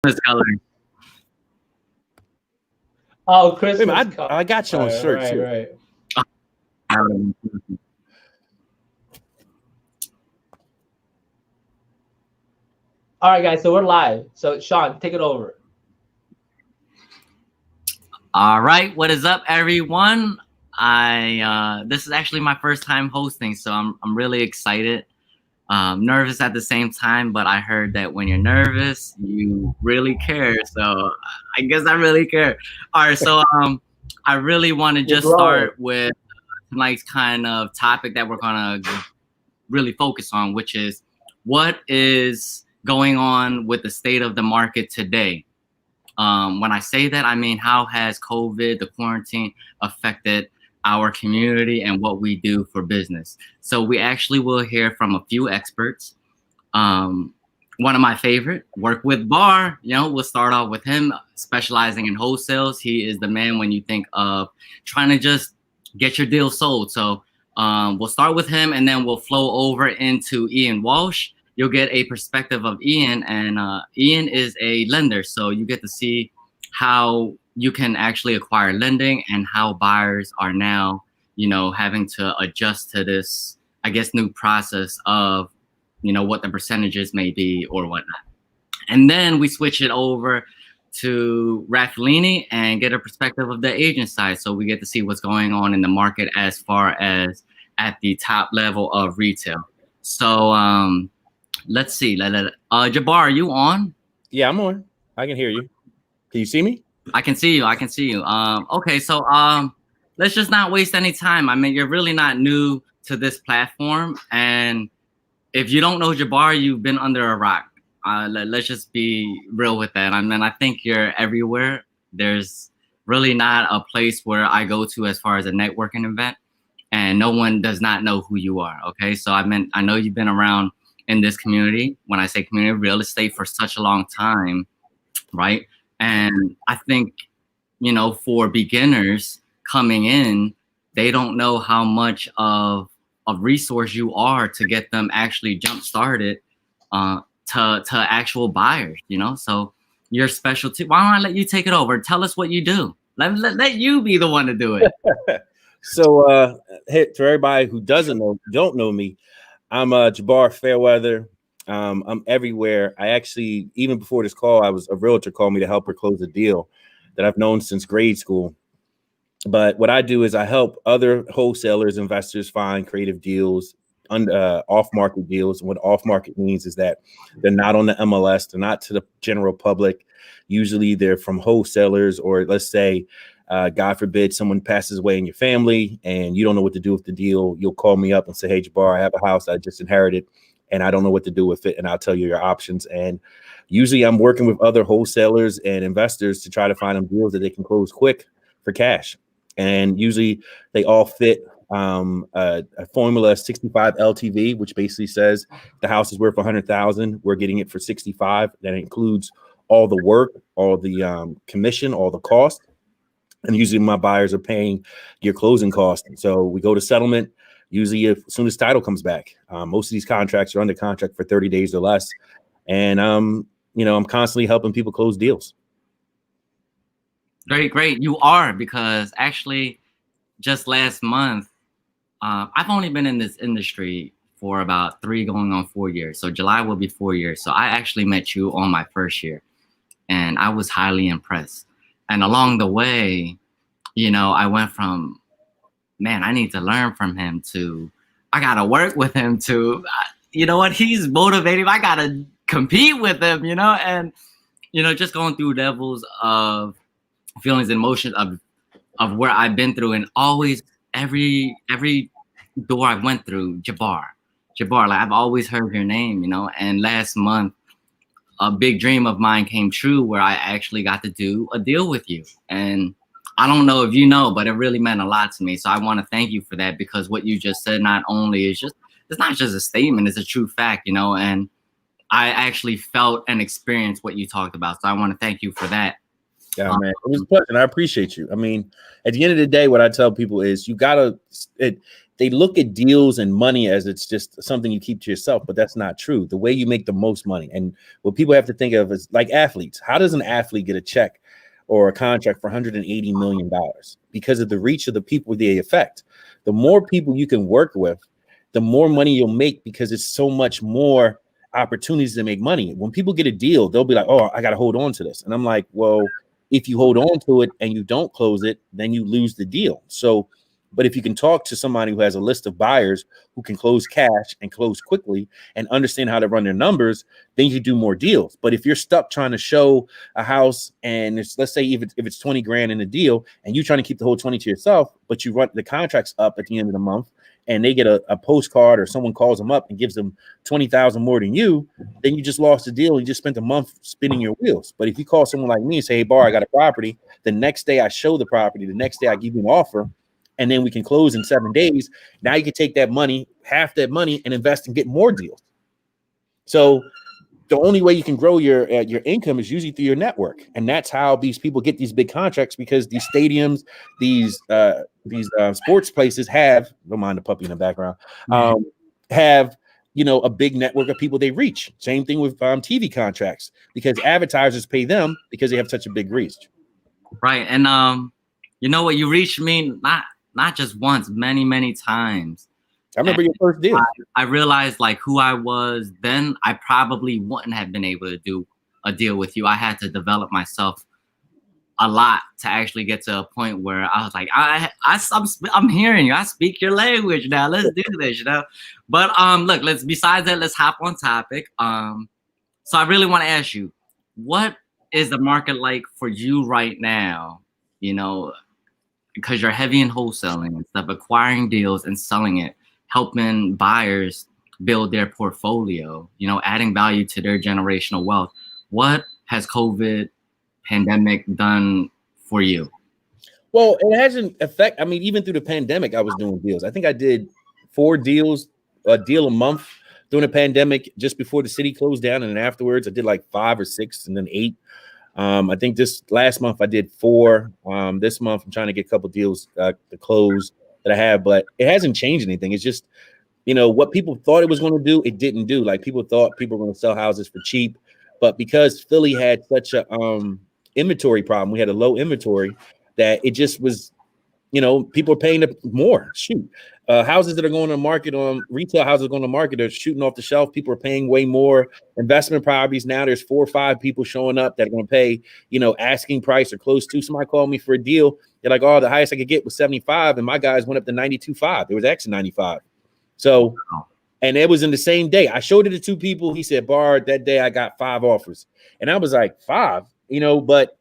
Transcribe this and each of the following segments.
Christmas color. Oh, Christmas. I got you on shirt too. Right. All right, guys. So we're live. So Sean, take it over. All right, what is up, everyone? This is actually my first time hosting, so I'm really excited. Nervous at the same time, but I heard that when you're nervous, you really care. So I guess I really care. All right, so I really want to just start with tonight's kind of topic that we're gonna really focus on, which is what is going on with the state of the market today. When I say that, I mean, how has COVID, the quarantine, affected our community and what we do for business? So we actually will hear from a few experts. One of my favorite, work with Bar, we'll start off with him, specializing in wholesales. He is the man when you think of trying to just get your deal sold. So we'll start with him, and then we'll flow over into Ian Walsh. You'll get a perspective of Ian, and Ian is a lender. So you get to see how you can actually acquire lending and how buyers are now, having to adjust to this, I guess, new process of, what the percentages may be or whatnot. And then we switch it over to Raffelini and get a perspective of the agent side. So we get to see what's going on in the market as far as at the top level of retail. So let's see. Jabbar, are you on? Yeah, I'm on. I can hear you. Can you see me? I can see you. Okay, so let's just not waste any time. I mean, you're really not new to this platform, and if you don't know Jabbar, you've been under a rock. Let's just be real with that. I mean, I think you're everywhere. There's really not a place where I go to as far as a networking event, and no one does not know who you are. Okay, so I know you've been around in this community. When I say community real estate for such a long time, right? And I think, for beginners coming in, they don't know how much of a resource you are to get them actually jump started to actual buyers, So your specialty, why don't I let you take it over? Tell us what you do. Let you be the one to do it. So to everybody who don't know me, I'm Jabbar Fairweather. I'm everywhere. I actually, even before this call, a realtor called me to help her close a deal that I've known since grade school. But what I do is I help other wholesalers, investors find creative deals, off-market deals. And what off-market means is that they're not on the MLS, they're not to the general public. Usually they're from wholesalers, or let's say, God forbid, someone passes away in your family and you don't know what to do with the deal. You'll call me up and say, hey, Jabbar, I have a house I just inherited and I don't know what to do with it. And I'll tell you your options. And usually I'm working with other wholesalers and investors to try to find them deals that they can close quick for cash. And usually they all fit a formula 65 LTV, which basically says the house is worth 100,000. We're getting it for 65. That includes all the work, all the commission, all the cost. And usually my buyers are paying your closing costs. So we go to settlement, usually as soon as title comes back. Most of these contracts are under contract for 30 days or less. And, I'm constantly helping people close deals. Great. You are, because actually just last month, I've only been in this industry for about 3 going on 4 years. So July will be 4 years. So I actually met you on my first year and I was highly impressed. And along the way, I went from, man, I need to learn from him to, I got to work with him to, he's motivated. I got to compete with him, and, just going through levels of feelings and emotions of where I've been through, and always every door I went through, Jabbar, like I've always heard your name, and last month, a big dream of mine came true where I actually got to do a deal with you. And I don't know if you know, but it really meant a lot to me. So I want to thank you for that, because what you just said not only is it's not just a statement, it's a true fact, and I actually felt and experienced what you talked about. So I want to thank you for that. Yeah, man, it was a pleasure. And I appreciate you. I mean, at the end of the day, what I tell people is they look at deals and money as it's just something you keep to yourself, but that's not true. The way you make the most money, and what people have to think of is like athletes. How does an athlete get a check or a contract for $180 million? Because of the reach of the people they affect. The more people you can work with, the more money you'll make, because it's so much more opportunities to make money. When people get a deal, they'll be like, oh, I got to hold on to this. And I'm like, well, if you hold on to it and you don't close it, then you lose the deal. So, but if you can talk to somebody who has a list of buyers who can close cash and close quickly and understand how to run their numbers, then you do more deals. But if you're stuck trying to show a house and let's say if it's 20 grand in a deal and you're trying to keep the whole 20 to yourself, but you run the contracts up at the end of the month and they get a postcard or someone calls them up and gives them 20,000 more than you, then you just lost the deal. You just spent a month spinning your wheels. But if you call someone like me and say, hey, Bar, I got a property. The next day I show the property. The next day I give you an offer. And then we can close in 7 days. Now you can take that money, half that money, and invest and get more deals. So the only way you can grow your income is usually through your network. And that's how these people get these big contracts, because these stadiums, these sports places have, don't mind the puppy in the background, have, a big network of people they reach. Same thing with TV contracts, because advertisers pay them because they have such a big reach. Right. And you know what? You reached me not just once, many times. I remember your first deal. I realized like who I was then. I probably wouldn't have been able to do a deal with you. I had to develop myself a lot to actually get to a point where I was like, I'm hearing you. I speak your language now. Let's do this, But look, besides that, let's hop on topic. So I really want to ask you, what is the market like for you right now? Because you're heavy in wholesaling and stuff, acquiring deals and selling it, helping buyers build their portfolio, adding value to their generational wealth. What has COVID pandemic done for you? Well, it hasn't even through the pandemic, I was doing deals. I think I did 4 deals, a deal a month during the pandemic, just before the city closed down. And then afterwards I did like 5 or 6 and then 8. I think this last month I did 4. This month I'm trying to get a couple deals to close that I have, but it hasn't changed anything. It's just, what people thought it was going to do, it didn't do. Like people thought people were going to sell houses for cheap, but because Philly had such a inventory problem, we had a low inventory, that it just was, people are paying more. Shoot. Houses that are going to market retail houses going to market are shooting off the shelf. People are paying way more. Investment properties now, there's 4 or 5 people showing up that are going to pay, asking price or close to. Somebody called me for a deal. They're like, oh, the highest I could get was 75, and my guys went up to 92.5. It was actually 95. So, and it was in the same day. I showed it to 2 people. He said, Bar, that day I got 5 offers, and I was like, 5, but.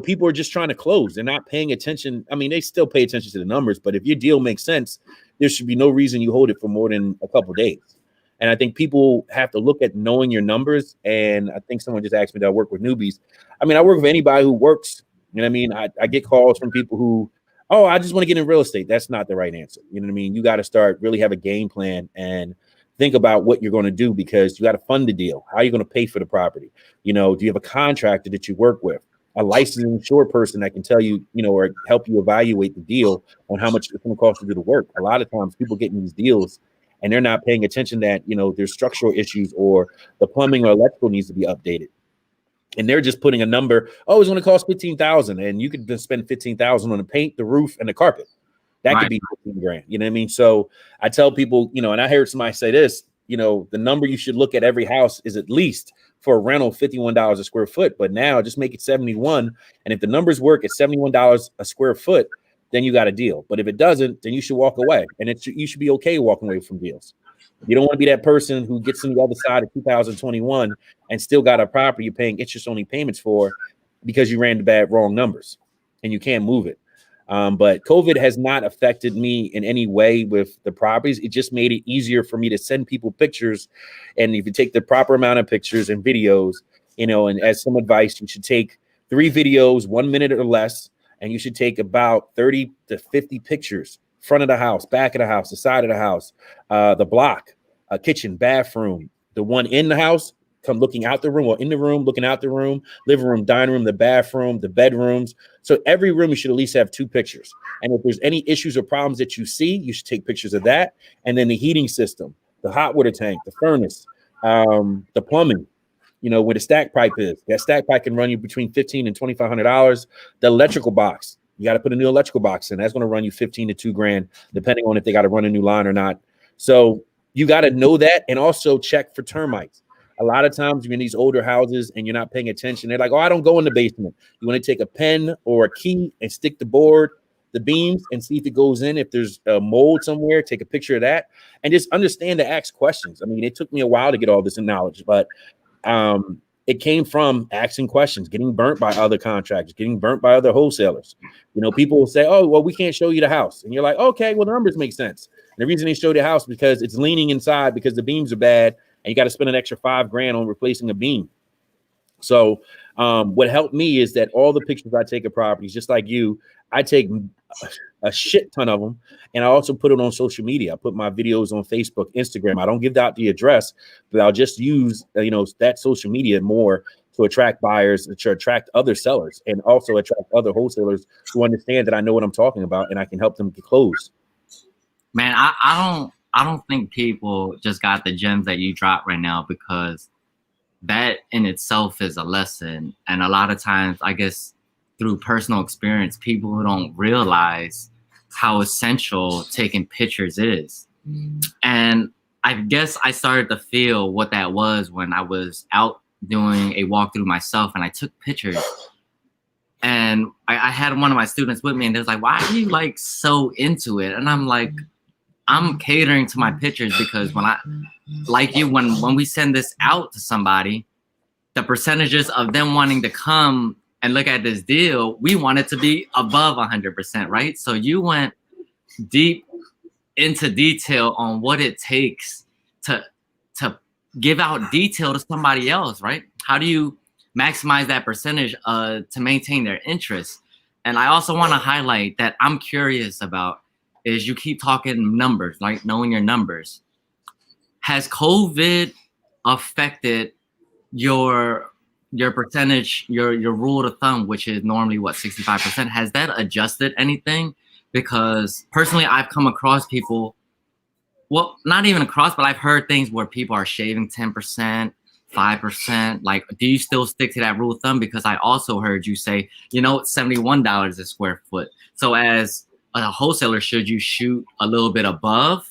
People are just trying to close. They're not paying attention. I mean, they still pay attention to the numbers, but if your deal makes sense, there should be no reason you hold it for more than a couple of days. And I think people have to look at knowing your numbers. And I think someone just asked me, do I work with newbies? I mean, I work with anybody who works. I get calls from people who, oh, I just want to get in real estate. That's not the right answer. You know what I mean? You got to start really have a game plan and think about what you're going to do, because you got to fund the deal. How are you going to pay for the property? Do you have a contractor that you work with? A licensed insured person that can tell you, or help you evaluate the deal on how much it's going to cost to do the work. A lot of times people get in these deals and they're not paying attention that, there's structural issues or the plumbing or electrical needs to be updated. And they're just putting a number, oh, it's going to cost $15,000, and you could just spend $15,000 on the paint, the roof, and the carpet. That could be $15,000. You know what I mean? So I tell people, and I heard somebody say this, the number you should look at every house is at least for a rental $51 a square foot, but now just make it 71. And if the numbers work at $71 a square foot, then you got a deal. But if it doesn't, then you should walk away. And you should be okay walking away from deals. You don't want to be that person who gets on the other side of 2021 and still got a property you're paying interest only payments for because you ran the wrong numbers and you can't move it. But COVID has not affected me in any way with the properties. It just made it easier for me to send people pictures. And if you take the proper amount of pictures and videos, and as some advice, you should take 3 videos, 1 minute or less, and you should take about 30 to 50 pictures, front of the house, back of the house, the side of the house, the block, kitchen, bathroom, the one in the house, come looking out the room or in the room, looking out the room, living room, dining room, the bathroom, the bedrooms. So every room you should at least have 2 pictures. And if there's any issues or problems that you see, you should take pictures of that. And then the heating system, the hot water tank, the furnace, the plumbing, where the stack pipe is. That stack pipe can run you between $1,500 and $2,500. The electrical box, you got to put a new electrical box in. That's going to run you $15,000 to $2,000, depending on if they got to run a new line or not. So you got to know that, and also check for termites. A lot of times you're in these older houses and you're not paying attention. They're like, oh, I don't go in the basement. You want to take a pen or a key and stick the beams, and see if it goes in. If there's a mold somewhere, take a picture of that, and just understand to ask questions. I mean, it took me a while to get all this knowledge, but it came from asking questions, getting burnt by other contractors, getting burnt by other wholesalers. People will say, oh, well, we can't show you the house. And you're like, okay, well, the numbers make sense. And the reason they show the house because it's leaning inside because the beams are bad and you got to spend an extra $5,000 on replacing a beam. So what helped me is that all the pictures I take of properties, just like you, I take a shit ton of them, and I also put it on social media. I put my videos on Facebook, Instagram. I don't give out the address, but I'll just use that social media more to attract buyers, to attract other sellers, and also attract other wholesalers who understand that I know what I'm talking about and I can help them get closed. Man, I don't think people just got the gems that you dropped right now, because that in itself is a lesson. And a lot of times, I guess through personal experience, people who don't realize how essential taking pictures is. And I guess I started to feel what that was when I was out doing a walkthrough myself and I took pictures. And I had one of my students with me, and they was like, why are you like so into it? And I'm like, I'm catering to my pictures because when when we send this out to somebody, the percentages of them wanting to come and look at this deal, we want it to be above 100%, right? So you went deep into detail on what it takes to give out detail to somebody else, right? How do you maximize that percentage to maintain their interest? And I also want to highlight that I'm curious about is you keep talking numbers, like knowing your numbers. Has COVID affected your percentage, your rule of thumb, which is normally what, 65%? Has that adjusted anything? Because personally, I've come across people, well, not even across, but I've heard things where people are shaving 10%, 5%. Like, do you still stick to that rule of thumb? Because I also heard you say, it's $71 a square foot. So as a wholesaler, should you shoot a little bit above?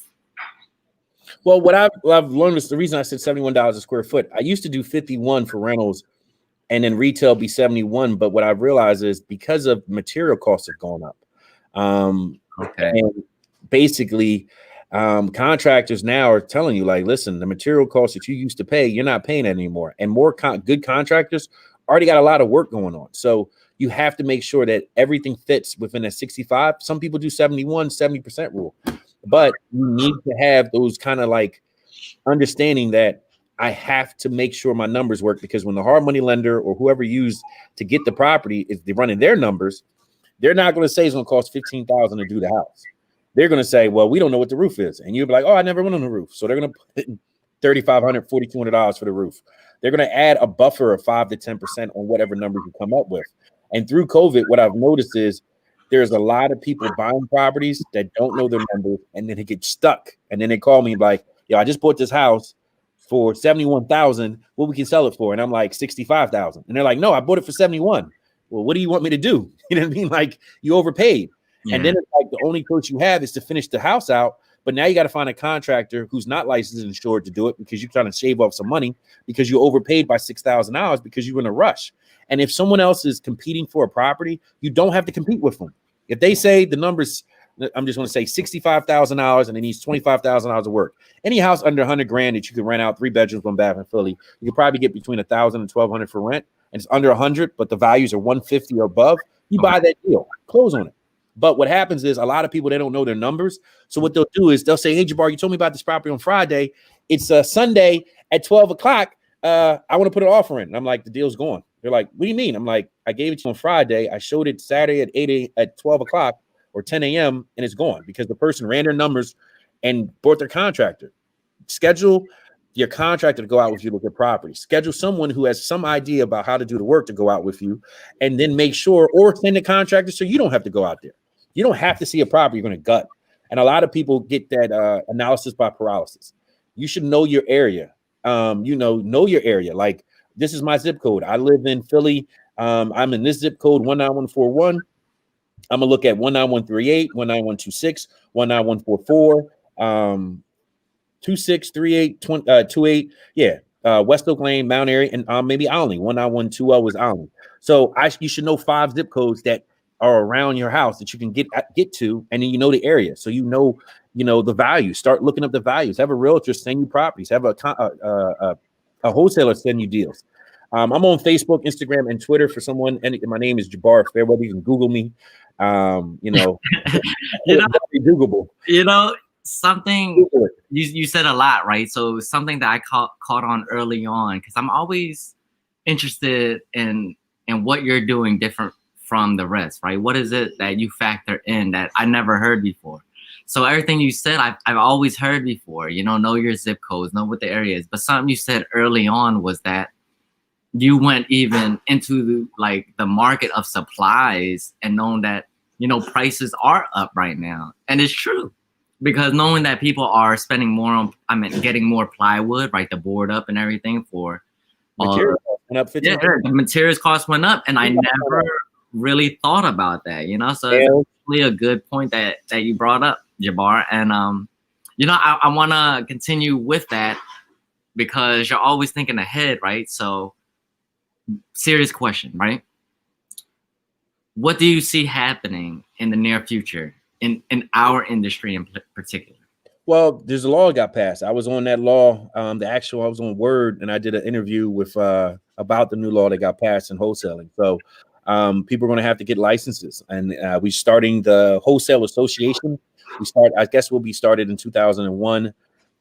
Well, what I've learned is the reason I said $71 a square foot. I used to do 51 for rentals, and then retail be 71. But what I've realized is because of material costs have gone up. Okay. And basically, contractors now are telling you, like, listen, the material costs that you used to pay, you're not paying that anymore. And more good contractors already got a lot of work going on. So you have to make sure that everything fits within a 65. Some people do 70% rule. But you need to have those kind of like understanding that I have to make sure my numbers work, because when the hard money lender or whoever used to get the property is they're running their numbers, they're not going to say it's going to cost $15,000 to do the house. They're going to say, well, we don't know what the roof is. And you'll be like, oh, I never went on the roof. So they're going to put $3,500, $4,200 for the roof. They're going to add a buffer of 5 to 10% on whatever numbers you come up with. And through COVID, what I've noticed is there's a lot of people buying properties that don't know their numbers, and then they get stuck. And then they call me like, yo, I just bought this house for $71,000. What we can sell it for? And I'm like, $65,000. And they're like, no, I bought it for 71. Well, what do you want me to do? You know what I mean? Like, you overpaid. Yeah. And then it's like the only choice you have is to finish the house out. But now you got to find a contractor who's not licensed and insured to do it, because you're trying to shave off some money because you overpaid by $6,000 because you're in a rush. And if someone else is competing for a property, you don't have to compete with them. If they say the numbers, I'm just going to say $65,000 and it needs $25,000 of work. Any house under $100,000 that you can rent out, 3 bedrooms, 1 bath in Philly, you could probably get between $1,000 and $1,200 for rent. And it's under 100, but the values are 150 or above. You buy that deal, close on it. But what happens is a lot of people, they don't know their numbers. So what they'll do is they'll say, hey, Jabbar, you told me about this property on Friday. It's Sunday at 12 o'clock. I want to put an offer in. And I'm like, the deal's gone. They're like, what do you mean? I'm like, I gave it to you on Friday. I showed it Saturday at 12 o'clock or 10 a.m. and it's gone because the person ran their numbers and bought their contractor. Schedule your contractor to go out with you to look at property. Schedule someone who has some idea about how to do the work to go out with you, and then make sure, or send a contractor so you don't have to go out there. You don't have to see a property you're going to gut. And a lot of people get that analysis by paralysis. You should know your area. Know your area. Like, this is my zip code. I live in Philly. I'm in this zip code, 19141. I'm gonna look at 19138, 19126, 19144, 2638, 28. Yeah. West Oak Lane, Mount Airy, and maybe Olney. 19120 is Olney. So you should know 5 zip codes that are around your house that you can get to, and then you know the area. So you know the value. Start looking up the values. Have a realtor send you properties. Have a wholesaler send you deals. I'm on Facebook, Instagram, and Twitter for someone. And my name is Jabbar Fairweather. You can Google me. Googleable. Something you said a lot, right? So something that I caught on early on, because I'm always interested in what you're doing different from the rest, right? What is it that you factor in that I never heard before? So everything you said, I've always heard before. Know your zip codes, know what the area is. But something you said early on was that you went even into the market of supplies and knowing that prices are up right now, and it's true. Because knowing that people are spending more on, getting more plywood, right, the board up and everything for materials went up 50%. Yeah, the materials cost went up, and I never really thought about that, So it's really a good point that you brought up, Jabbar. And I want to continue with that because you're always thinking ahead, right? So, serious question, right? What do you see happening in the near future? In our industry in particular? Well, there's a law that got passed. I was on that law. I was on Word, and I did an interview with about the new law that got passed in wholesaling. So people are going to have to get licenses, and we're starting the wholesale association. I guess we'll be started in 2001.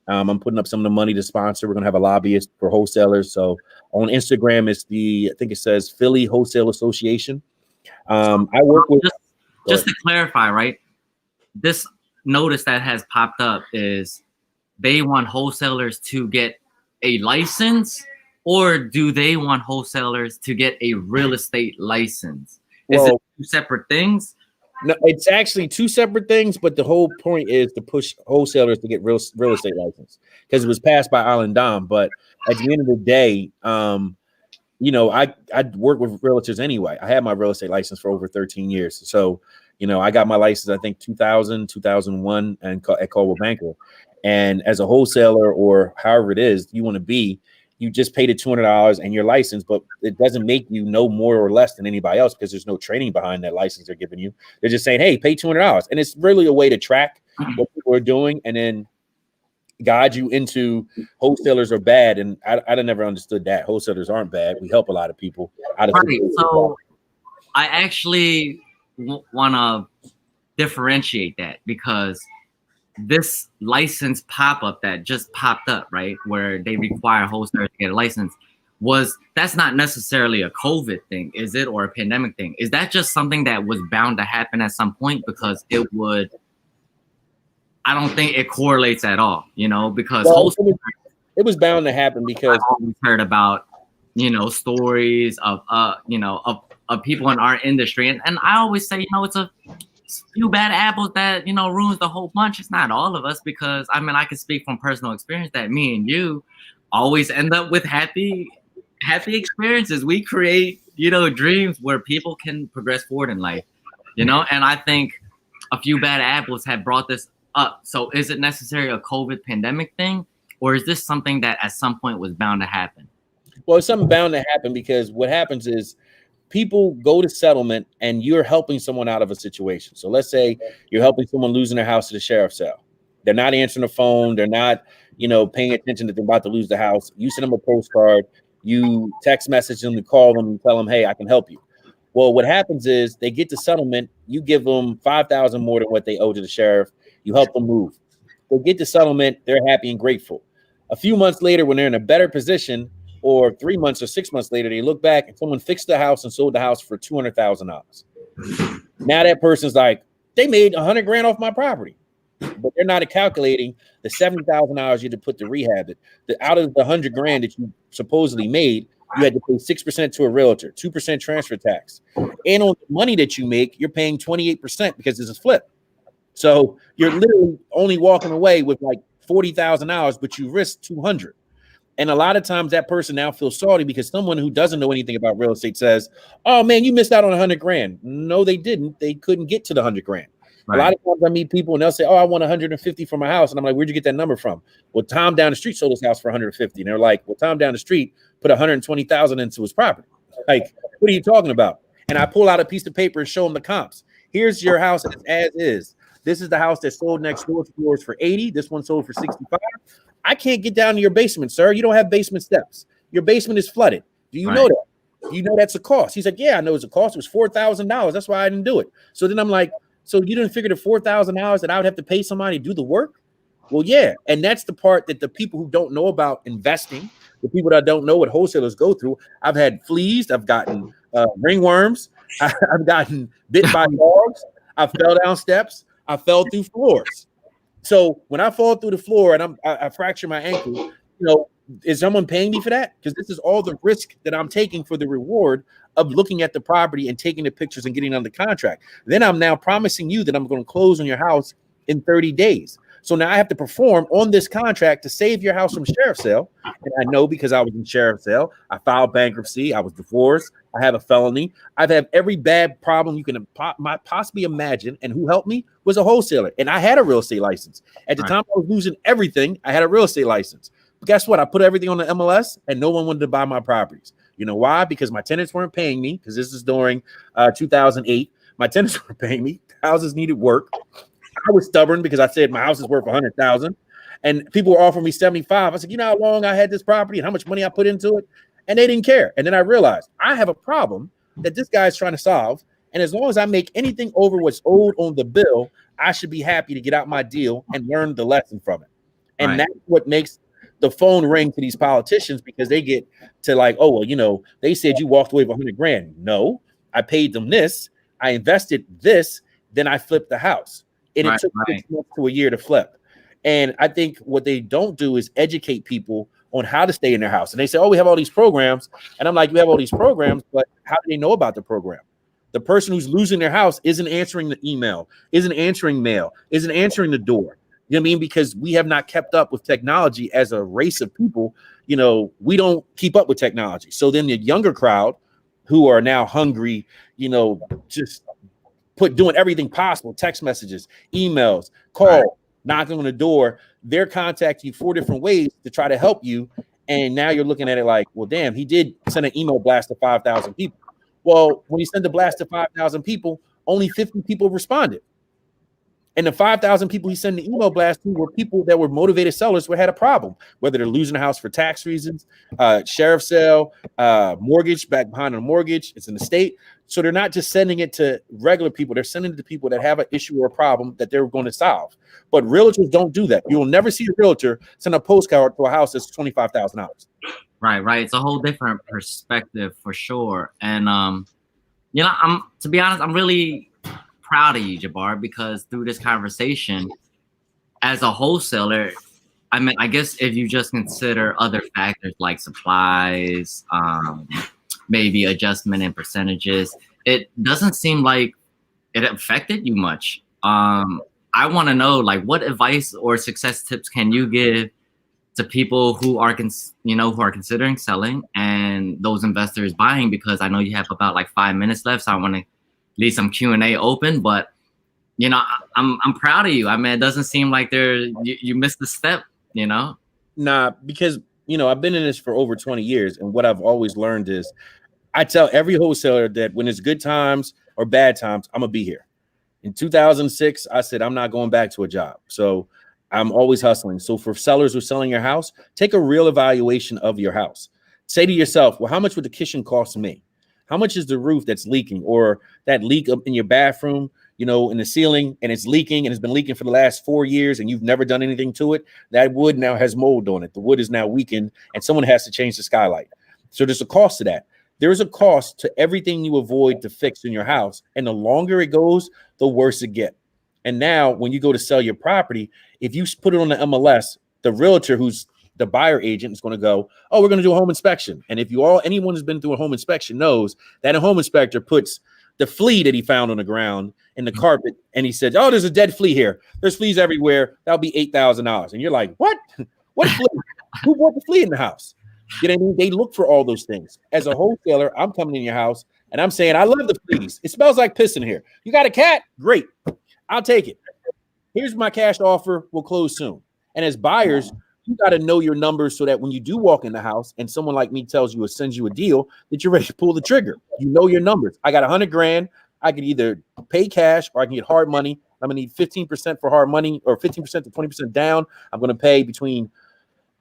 I'm putting up some of the money to sponsor. We're going to have a lobbyist for wholesalers. So on Instagram, I think it says Philly Wholesale Association. I work with. Just to clarify, right? This notice that has popped up is they want wholesalers to get a license, or do they want wholesalers to get a real estate license? Is it 2 separate things? No, it's actually 2 separate things, but the whole point is to push wholesalers to get real estate license because it was passed by Island Dom. But at the end of the day, I work with realtors anyway. I had my real estate license for over 13 years. So, I got my license, I think 2000, 2001 at Coldwell Banker. And as a wholesaler or however it is you want to be, you just paid the $200 and your license, but it doesn't make you no more or less than anybody else because there's no training behind that license they're giving you. They're just saying, hey, pay $200. And it's really a way to track what people are doing and then guide you into wholesalers are bad. And I never understood that. Wholesalers aren't bad. We help a lot of people. So I actually want to differentiate that because this license pop-up that just popped up, right, where they require wholesalers to get a license, that's not necessarily a COVID thing, is it, or a pandemic thing? Is that just something that was bound to happen at some point because I don't think it correlates at all, because it was bound to happen because I've always heard about, stories of people in our industry. And I always say, it's a few bad apples that, ruins the whole bunch. It's not all of us because, I can speak from personal experience that me and you always end up with happy experiences. We create, dreams where people can progress forward in life, and I think a few bad apples have brought this up. So is it necessarily a COVID pandemic thing, or is this something that at some point was bound to happen? Well, it's something bound to happen because what happens is people go to settlement and you're helping someone out of a situation. So let's say you're helping someone losing their house to the sheriff's sale. They're not answering the phone. They're not, paying attention that they're about to lose the house. You send them a postcard, you text message them, you call them, and tell them, hey, I can help you. Well, what happens is they get to settlement. You give them $5,000 more than what they owe to the sheriff. You help them move. They get to settlement. They're happy and grateful. A few months later, when they're in a better position, or 3 months or 6 months later, they look back and someone fixed the house and sold the house for $200,000. Now that person's like, they made $100,000 off my property. but they're not calculating the $70,000 you had to put to rehab it. Out of the $100,000 that you supposedly made, you had to pay 6% to a realtor, 2% transfer tax, and on the money that you make, you're paying 28% because it's a flip. So you're literally only walking away with like $40,000, but you risk 200. And a lot of times that person now feels salty because someone who doesn't know anything about real estate says, "Oh man, you missed out on $100,000." No, they didn't. They couldn't get to the $100,000. Right. A lot of times I meet people and they'll say, "Oh, I want 150 for my house," and I'm like, "Where'd you get that number from?" "Well, Tom down the street sold his house for 150." And they're like, "Well, Tom down the street put 120,000 into his property." Like, what are you talking about? And I pull out a piece of paper and show them the comps. Here's your house as is. This is the house that sold next door to yours for 80. This one sold for 65. I can't get down to your basement, sir. You don't have basement steps. Your basement is flooded. Do you know that? Do you know that's a cost? He's like, "Yeah, I know it's a cost. It was $4,000. That's why I didn't do it." So then I'm like, "So you didn't figure the $4,000 that I would have to pay somebody to do the work?" Well, yeah. And that's the part that the people who don't know about investing, the people that don't know what wholesalers go through. I've had fleas. I've gotten ringworms. I've gotten bit by dogs. I fell down steps. I fell through floors. So when I fall through the floor and I fracture my ankle, is someone paying me for that? Because this is all the risk that I'm taking for the reward of looking at the property and taking the pictures and getting under contract. Then I'm now promising you that I'm going to close on your house in 30 days. So now I have to perform on this contract to save your house from sheriff's sale. And I know because I was in sheriff's sale, I filed bankruptcy, I was divorced, I have a felony. I've had every bad problem you can possibly imagine. And who helped me was a wholesaler. And I had a real estate license. At the time I was losing everything, I had a real estate license. But guess what? I put everything on the MLS and no one wanted to buy my properties. You know why? Because my tenants weren't paying me, because this is during 2008. My tenants weren't paying me. Houses needed work. I was stubborn because I said my house is worth 100,000, and people were offering me 75. I said, "You know how long I had this property and how much money I put into it?" And they didn't care. And then I realized I have a problem that this guy is trying to solve. And as long as I make anything over what's owed on the bill, I should be happy to get out my deal and learn the lesson from it. And that's what makes the phone ring to these politicians, because they get to like, "Oh, well, they said you walked away with 100,000. No, I paid them this. I invested this. Then I flipped the house. And it took 6 months to a year to flip." And I think what they don't do is educate people on how to stay in their house. And they say, "Oh, we have all these programs." And I'm like, "You have all these programs, but how do they know about the program?" The person who's losing their house isn't answering the email, isn't answering mail, isn't answering the door. You know what I mean? Because we have not kept up with technology as a race of people. We don't keep up with technology. So then the younger crowd who are now hungry, just doing everything possible, text messages, emails, call, knocking on the door. They're contacting you 4 different ways to try to help you. And now you're looking at it like, well, damn, he did send an email blast to 5,000 people. Well, when you send a blast to 5,000 people, only 50 people responded. And the 5,000 people he sent the email blast to were people that were motivated sellers who had a problem, whether they're losing a house for tax reasons, sheriff's sale, mortgage back behind on a mortgage. It's an estate. So they're not just sending it to regular people. They're sending it to people that have an issue or a problem that they're going to solve. But realtors don't do that. You will never see a realtor send a postcard to a house that's $25,000. Right. It's a whole different perspective for sure. And, to be honest, I'm really proud of you, Jabbar, because through this conversation, as a wholesaler, I guess if you just consider other factors like supplies, maybe adjustment in percentages, it doesn't seem like it affected you much. I want to know, like, what advice or success tips can you give to people who are considering selling and those investors buying? Because I know you have about like 5 minutes left, so I want to leave some Q&A open. But I'm proud of you. I mean, it doesn't seem like you missed a step. Nah, because I've been in this for over 20 years, and what I've always learned is I tell every wholesaler that when it's good times or bad times, I'm gonna be here. In 2006, I said I'm not going back to a job, so I'm always hustling. So for sellers who are selling your house, take a real evaluation of your house. Say to yourself, well, how much would the kitchen cost me? How much is the roof that's leaking, or that leak up in your bathroom, in the ceiling, and it's leaking and it's been leaking for the last 4 years and you've never done anything to it? That wood now has mold on it. The wood is now weakened and someone has to change the skylight. So there's a cost to that. There is a cost to everything you avoid to fix in your house. And the longer it goes, the worse it gets. And now when you go to sell your property, if you put it on the MLS, the realtor who's the buyer agent is going to go, oh, we're going to do a home inspection. And if anyone who's been through a home inspection knows that a home inspector puts the flea that he found on the ground in the carpet, and he said, oh, there's a dead flea here. There's fleas everywhere. That'll be $8,000. And you're like, what? What flea? Who brought the flea in the house? You know what I mean? They look for all those things. As a wholesaler, I'm coming in your house and I'm saying, I love the fleas. It smells like piss in here. You got a cat? Great. I'll take it. Here's my cash offer. We'll close soon. And as buyers, you got to know your numbers so that when you do walk in the house and someone like me tells you or sends you a deal, that you're ready to pull the trigger. You know your numbers. I got $100,000. I could either pay cash or I can get hard money. I'm going to need 15% for hard money, or 15% to 20% down. I'm going to pay between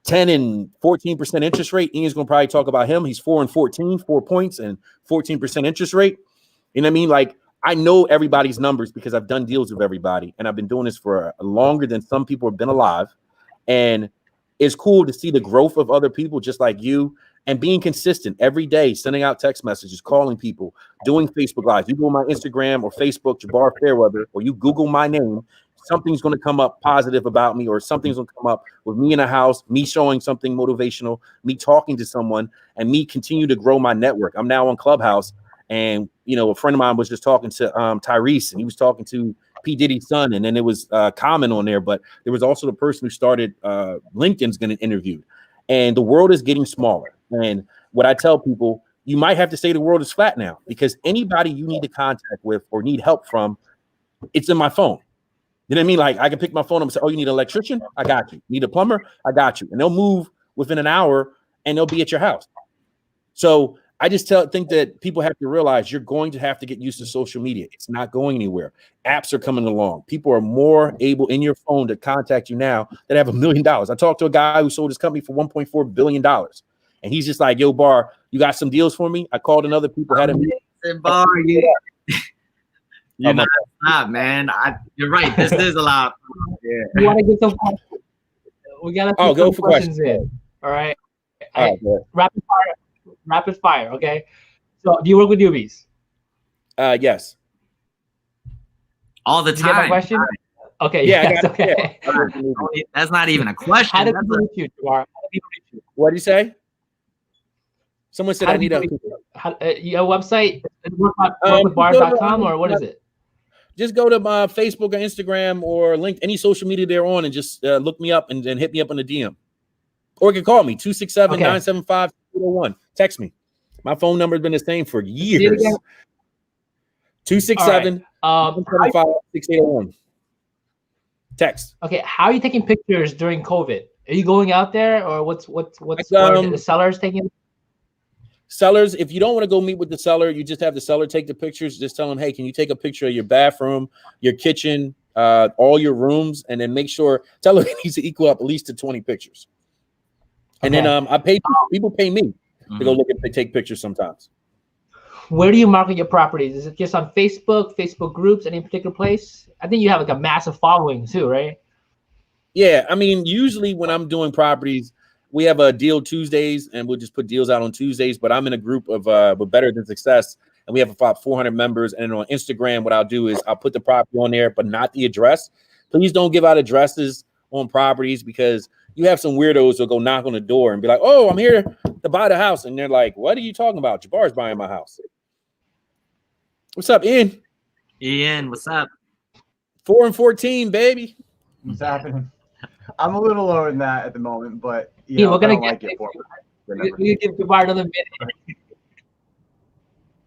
10 and 14% interest rate. Ian's going to probably talk about him. He's 4 and 14, 4 points and 14% interest rate. You know what I mean? Like, I know everybody's numbers because I've done deals with everybody, and I've been doing this for longer than some people have been alive. And it's cool to see the growth of other people just like you, and being consistent every day, sending out text messages, calling people, doing Facebook Live. You go on my Instagram or Facebook, Jabbar Fairweather, or you Google my name, something's going to come up positive about me, or something's going to come up with me in a house, me showing something motivational, me talking to someone, and me continue to grow my network. I'm now on Clubhouse. And, you know, a friend of mine was just talking to Tyrese, and he was talking to P. Diddy's son. And then there was Common on there, but there was also the person who started LinkedIn's getting interviewed. And the world is getting smaller. And what I tell people, you might have to say the world is flat now, because anybody you need to contact with or need help from, it's in my phone. You know what I mean? Like, I can pick my phone up and say, oh, you need an electrician? I got you. Need a plumber? I got you. And they'll move within an hour and they'll be at your house. So I just think that people have to realize you're going to have to get used to social media. It's not going anywhere. Apps are coming along. People are more able in your phone to contact you now that have $1 million. I talked to a guy who sold his company for $1.4 billion. And he's just like, yo, Bar, you got some deals for me? I called another people, had a meeting. Bar, you're not, man. You're right. This is a lot. Yeah. You want to get some questions? We got to go for questions in. All right. Rapid fire. Okay. So, do you work with newbies? Yes. All the time. You have a question? Okay. Yeah. Yes, okay. Yeah. That's not even a question. How did people reach you, Jabbar? What did you say? Someone said I need a website, workwithbars.com, or what is it? Just go to my Facebook or Instagram or link any social media they're on, and just look me up and hit me up on the DM. Or you can call me, 267-975-601. Text me. My phone number has been the same for years. 267-975-6801. Text. Okay, how are you taking pictures during COVID? Are you going out there, or what's the sellers taking? Sellers, if you don't want to go meet with the seller, you just have the seller take the pictures. Just tell them, hey, can you take a picture of your bathroom, your kitchen, all your rooms, and then tell them it needs to equal up at least to 20 pictures. And then I pay people pay me to go look at, they take pictures sometimes. Where do you market your properties? Is it just on Facebook, Facebook groups, any particular place? I think you have like a massive following too, right? Yeah, I mean, usually when I'm doing properties, we have a deal Tuesdays, and we'll just put deals out on Tuesdays. But I'm in a group of with Better Than Success, and we have about 400 members. And on Instagram, what I'll do is I'll put the property on there, but not the address. Please don't give out addresses on properties, because you have some weirdos who'll go knock on the door and be like, "Oh, I'm here to buy the house," and they're like, "What are you talking about? Jabbar's buying my house." What's up, Ian? Ian, what's up? 4 and 14, baby. What's happening? I'm a little lower than that at the moment, but we're gonna get it. We give Jabbar another minute.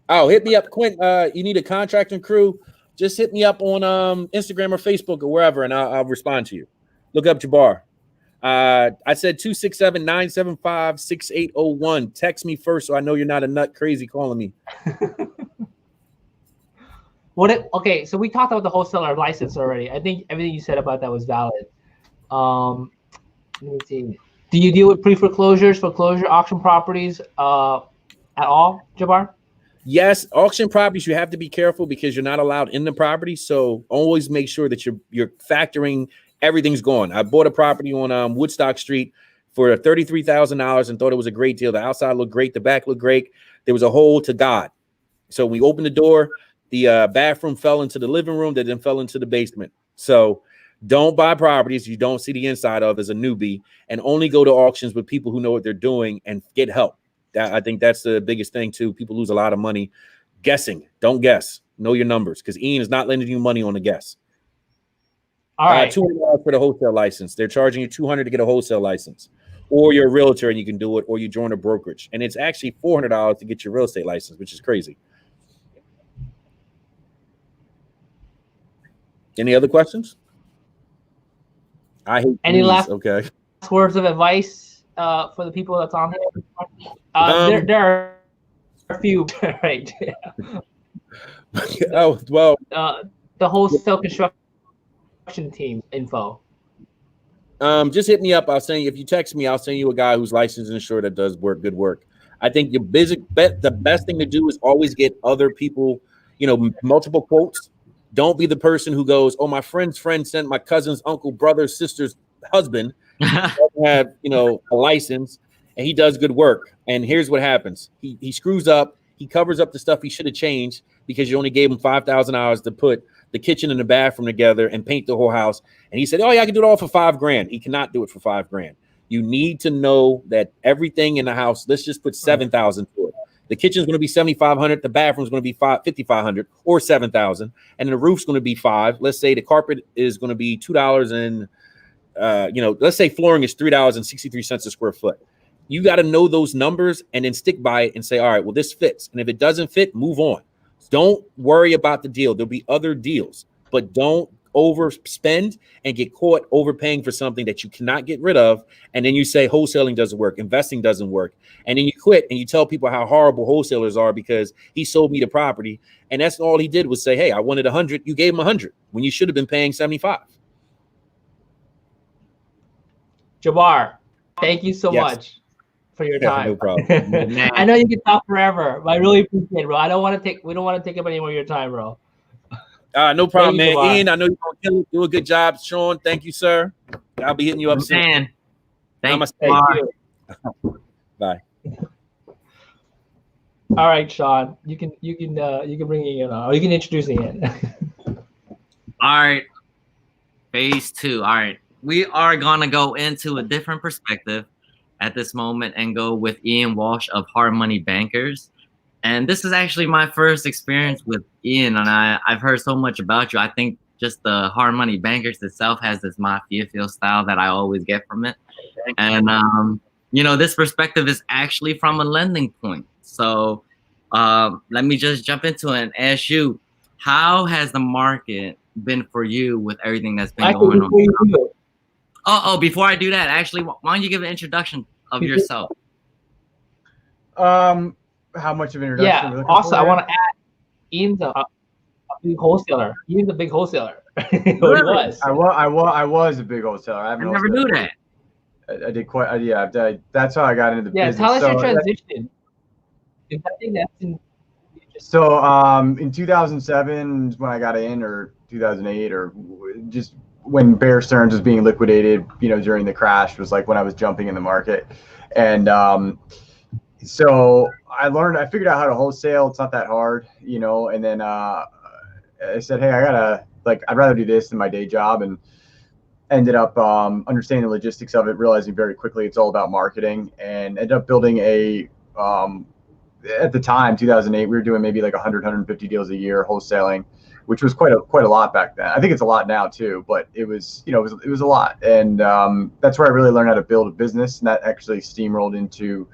Oh, hit me up, Quint. You need a contracting crew? Just hit me up on Instagram or Facebook or wherever, and I'll respond to you. Look up Jabbar. I said 267-975-6801. Text me first so I know you're not a nut crazy calling me. Okay, so we talked about the wholesaler license already. I think everything you said about that was valid. Let me see. Do you deal with pre-foreclosures, foreclosure, auction properties at all, Jabbar? Yes, auction properties, you have to be careful because you're not allowed in the property. So always make sure that you're factoring everything's gone. I bought a property on Woodstock Street for $33,000 and thought it was a great deal. The outside looked great. The back looked great. There was a hole to God. So we opened the door. The bathroom fell into the living room that then fell into the basement. So don't buy properties you don't see the inside of as a newbie, and only go to auctions with people who know what they're doing and get help. I think that's the biggest thing too. People lose a lot of money guessing. Don't guess. Know your numbers, because Ian is not lending you money on a guess. All right. $200 for the wholesale license. They're charging you $200 to get a wholesale license, or you're a realtor and you can do it, or you join a brokerage, and it's actually $400 to get your real estate license, which is crazy. Any other questions? I hate Any these. last Okay. words of advice for the people that's on here? There are a few, right? Oh, well. The wholesale construction team info. Just hit me up. I'll send you, if you text me, I'll send you a guy who's licensed and insured that does good work. I think the best thing to do is always get other people, multiple quotes. Don't be the person who goes, oh, my friend's friend sent my cousin's uncle, brother, sister's husband have, a license, and he does good work. And here's what happens. He screws up. He covers up the stuff he should have changed because you only gave him $5,000 to put the kitchen and the bathroom together and paint the whole house. And he said, oh, yeah, I can do it all for $5,000. He cannot do it for $5,000. You need to know that everything in the house, let's just put $7,000 for it. The kitchen's going to be $7,500. The bathroom's going to be $5,500 or $7,000, and the roof's going to be $5,000. Let's say the carpet is going to be $2, and let's say flooring is $3.63 a square foot. You got to know those numbers and then stick by it and say, all right, well, this fits. And if it doesn't fit, move on. Don't worry about the deal. There'll be other deals, but don't overspend and get caught overpaying for something that you cannot get rid of. And then you say wholesaling doesn't work, investing doesn't work. And then you quit and you tell people how horrible wholesalers are because he sold me the property. And that's all he did was say, hey, I wanted 100. You gave him 100 when you should have been paying 75. Jabbar, thank you so much for your time. No problem. I know you can talk forever, but I really appreciate it, bro. We don't want to take up any more of your time, bro. No problem, man. Ian, I know you're going to kill it. Do a good job. Sean, thank you, sir. I'll be hitting you up soon. Thank you. Bye. All right, Sean. You can bring Ian on. Or you can introduce Ian. All right. Phase 2. All right. We are gonna go into a different perspective at this moment and go with Ian Walsh of Hardmoney Bankers. And this is actually my first experience with Ian, and I've heard so much about you. I think just the Hardmoney Bankers itself has this mafia feel style that I always get from it. And, this perspective is actually from a lending point. So let me just jump into it and ask you, how has the market been for you with everything that's been going on? Before I do that, actually, why don't you give an introduction of yourself? How much of an introduction? Yeah. Also, I want to add, Ian's a big wholesaler. Ian's a big wholesaler. Really? I was a big wholesaler. I never knew that. I did quite. That's how I got into the business. Tell us your transition. In 2007 when I got in, or 2008, or just when Bear Stearns was being liquidated, during the crash was like when I was jumping in the market, and so I figured out how to wholesale. It's not that hard, and then I said, hey, I'd rather do this than my day job, and ended up understanding the logistics of it, realizing very quickly it's all about marketing, and ended up building at the time, 2008, we were doing maybe like 150 deals a year wholesaling, which was quite a lot back then. I think it's a lot now too, but it was a lot. And that's where I really learned how to build a business, and that actually steamrolled into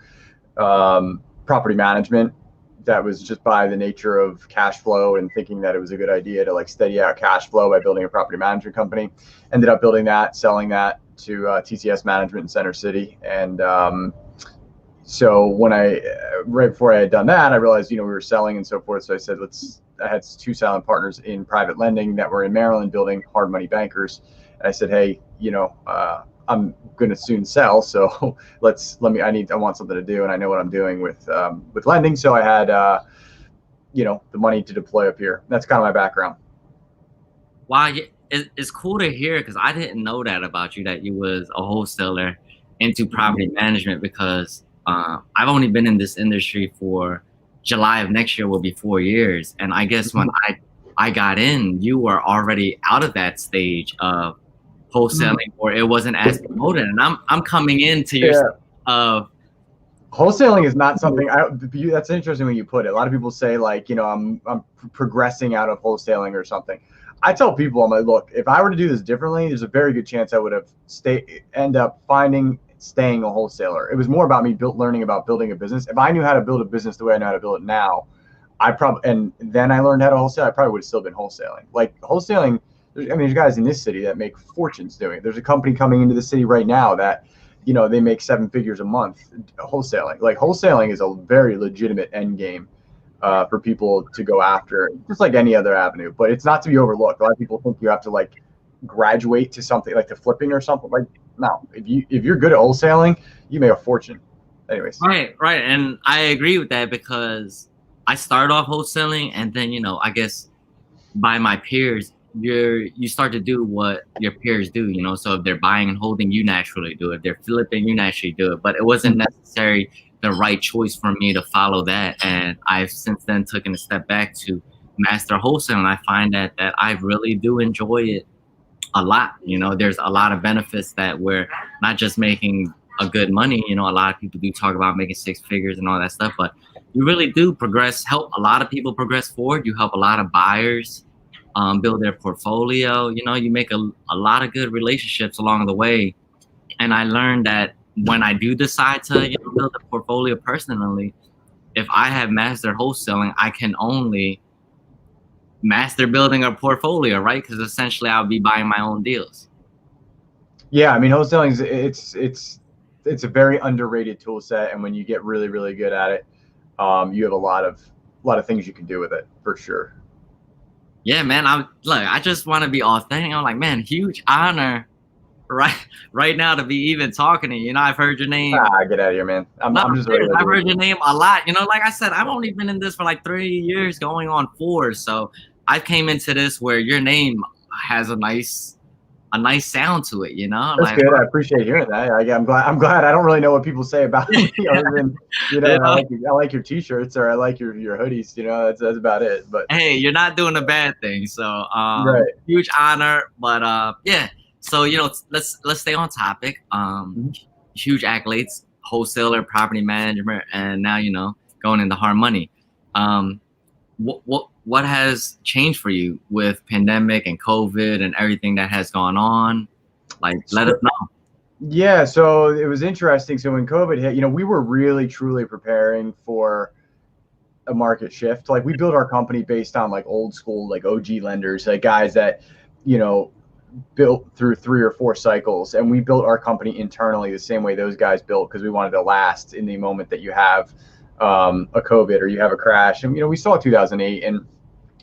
property management. That was just by the nature of cash flow and thinking that it was a good idea to steady out cash flow by building a property management company. Ended up building that, selling that to TCS Management in Center City. And so when right before I had done that, I realized, we were selling and so forth. So I said, I had 2 silent partners in private lending that were in Maryland building Hardmoney Bankers. And I said, hey, I'm going to soon sell. So I want something to do. And I know what I'm doing with lending. So I had, the money to deploy up here. That's kind of my background. Wow. It's cool to hear, because I didn't know that about you, that you was a wholesaler into property management, because I've only been in this industry for July of next year will be 4 years. And I guess when I I got in, you were already out of that stage of wholesaling, or it wasn't as promoted. And I'm coming into your wholesaling is not something that's interesting when you put it. A lot of people say like, you know, I'm progressing out of wholesaling or something. I tell people, I'm like, look, if I were to do this differently, there's a very good chance I would have end up staying a wholesaler. It was more about me learning about building a business. If I knew how to build a business the way I know how to build it now, and then I learned how to wholesale, I probably would have still been wholesaling. Like wholesaling, I mean, there's guys in this city that make fortunes doing it. There's a company coming into the city right now that, you know, they make 7 figures a month wholesaling. Like wholesaling is a very legitimate end game for people to go after, just like any other avenue, but it's not to be overlooked. A lot of people think you have to like graduate to something like to flipping or something. Like, no, if you're good at wholesaling, you make a fortune. Anyways. Right. And I agree with that, because I started off wholesaling, and then, you know, I guess by my peers, you start to do what your peers do, you know. So if they're buying and holding, you naturally do it. If they're flipping, you naturally do it. But it wasn't necessarily the right choice for me to follow that. And I've since then taken a step back to master wholesale, and I find that I really do enjoy it a lot. You know, there's a lot of benefits that we're not just making a good money. You know, a lot of people do talk about making 6 figures and all that stuff, but you really do help a lot of people progress forward. You help a lot of buyers build their portfolio. You know, you make a lot of good relationships along the way. And I learned that when I do decide to, you know, build a portfolio personally, if I have mastered wholesaling, I can only master building a portfolio, right? Because essentially I'll be buying my own deals. Yeah, I mean, wholesaling it's a very underrated tool set, and when you get really, really good at it, you have a lot of things you can do with it for sure. Yeah, man. I just want to be authentic. I'm like, man, huge honor right now to be even talking to you. You know, I've heard your name. Get out of here, man. I'm just I've heard your name a lot. You know, like I said, I've only been in this for like 3 years, going on 4. So I came into this where your name has a nice sound to it, you know. That's like, good. I appreciate hearing that. I'm glad. I don't really know what people say about me other than, you know, yeah. I like your t-shirts, or I like your hoodies. You know, that's about it. But hey, you're not doing a bad thing. So right. Huge honor. But yeah. So, you know, let's stay on topic. Huge accolades, wholesaler, property management, and now, you know, going into Hardmoney. What has changed for you with pandemic and COVID and everything that has gone on? Like, let us know. Yeah, so it was interesting. So when COVID hit, you know, we were really truly preparing for a market shift. Like, we built our company based on like old school, like OG lenders, like guys that, you know, built through 3 or 4 cycles, and we built our company internally the same way those guys built, because we wanted to last in the moment that you have a COVID or you have a crash. And, you know, we saw 2008 and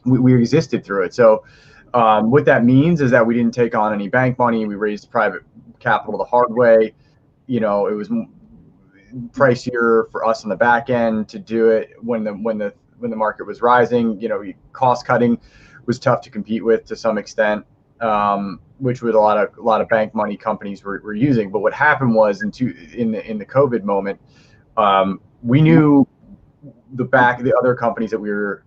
we existed through it. So what that means is that we didn't take on any bank money. We raised private capital the hard way. You know, it was pricier for us on the back end to do it when the market was rising. You know, cost cutting was tough to compete with to some extent, which was a lot of bank money companies were using. But what happened was in the COVID moment, we knew the other companies that we were,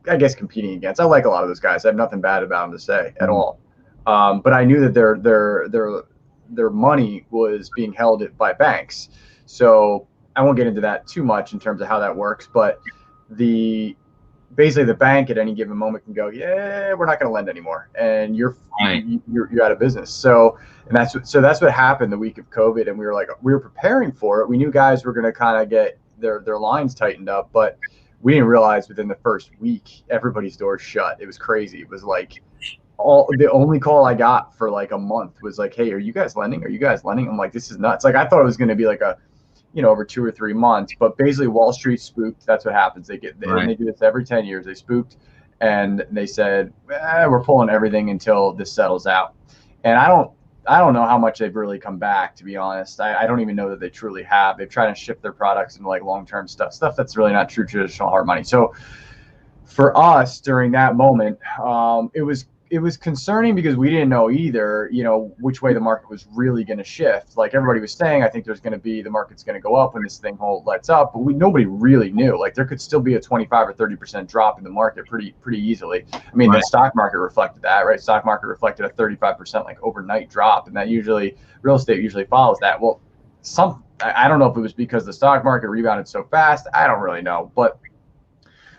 I guess, competing against. I like a lot of those guys. I have nothing bad about them to say at all. But I knew that their money was being held by banks. So I won't get into that too much in terms of how that works. But basically the bank at any given moment can go, yeah, we're not going to lend anymore, and you're out of business. So that's what happened the week of COVID, and we were preparing for it. We knew guys were going to kind of get their lines tightened up, but we didn't realize within the first week everybody's doors shut. It was crazy. It was like the only call I got for like a month was like, hey, are you guys lending? Are you guys lending? I'm like, this is nuts. Like, I thought it was going to be like a, you know, over 2 or 3 months, but basically Wall Street spooked. That's what happens. They do this every 10 years. They spooked, and they said, we're pulling everything until this settles out. And I don't know how much they've really come back, to be honest. I don't even know that they truly have. They've tried to shift their products into like long-term stuff that's really not true traditional hard money. So for us during that moment, it was it was concerning because we didn't know either, you know, which way the market was really going to shift. Like everybody was saying, I think there's going to be, the market's going to go up when this thing lets up, but nobody really knew. Like there could still be a 25 or 30% drop in the market pretty easily. I mean, Right. The stock market reflected that, right? Stock market reflected a 35% like overnight drop, and that usually, real estate usually follows that. Well, I don't know if it was because the stock market rebounded so fast. I don't really know, but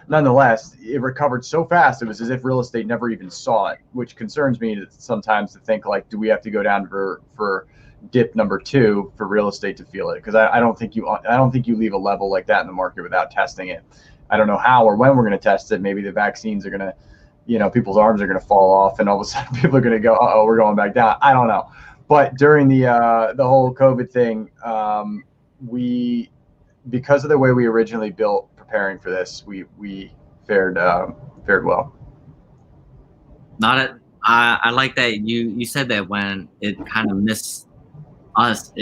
nonetheless, it recovered so fast. It was as if real estate never even saw it, which concerns me sometimes to think like, do we have to go down for dip number 2 for real estate to feel it? Because I don't think you leave a level like that in the market without testing it. I don't know how or when we're going to test it. Maybe the vaccines are going to, you know, people's arms are going to fall off, and all of a sudden people are going to go, uh-oh, we're going back down. I don't know. But during the whole COVID thing, because of the way we originally built preparing for this, we fared well. I like that you said that when it kind of missed us,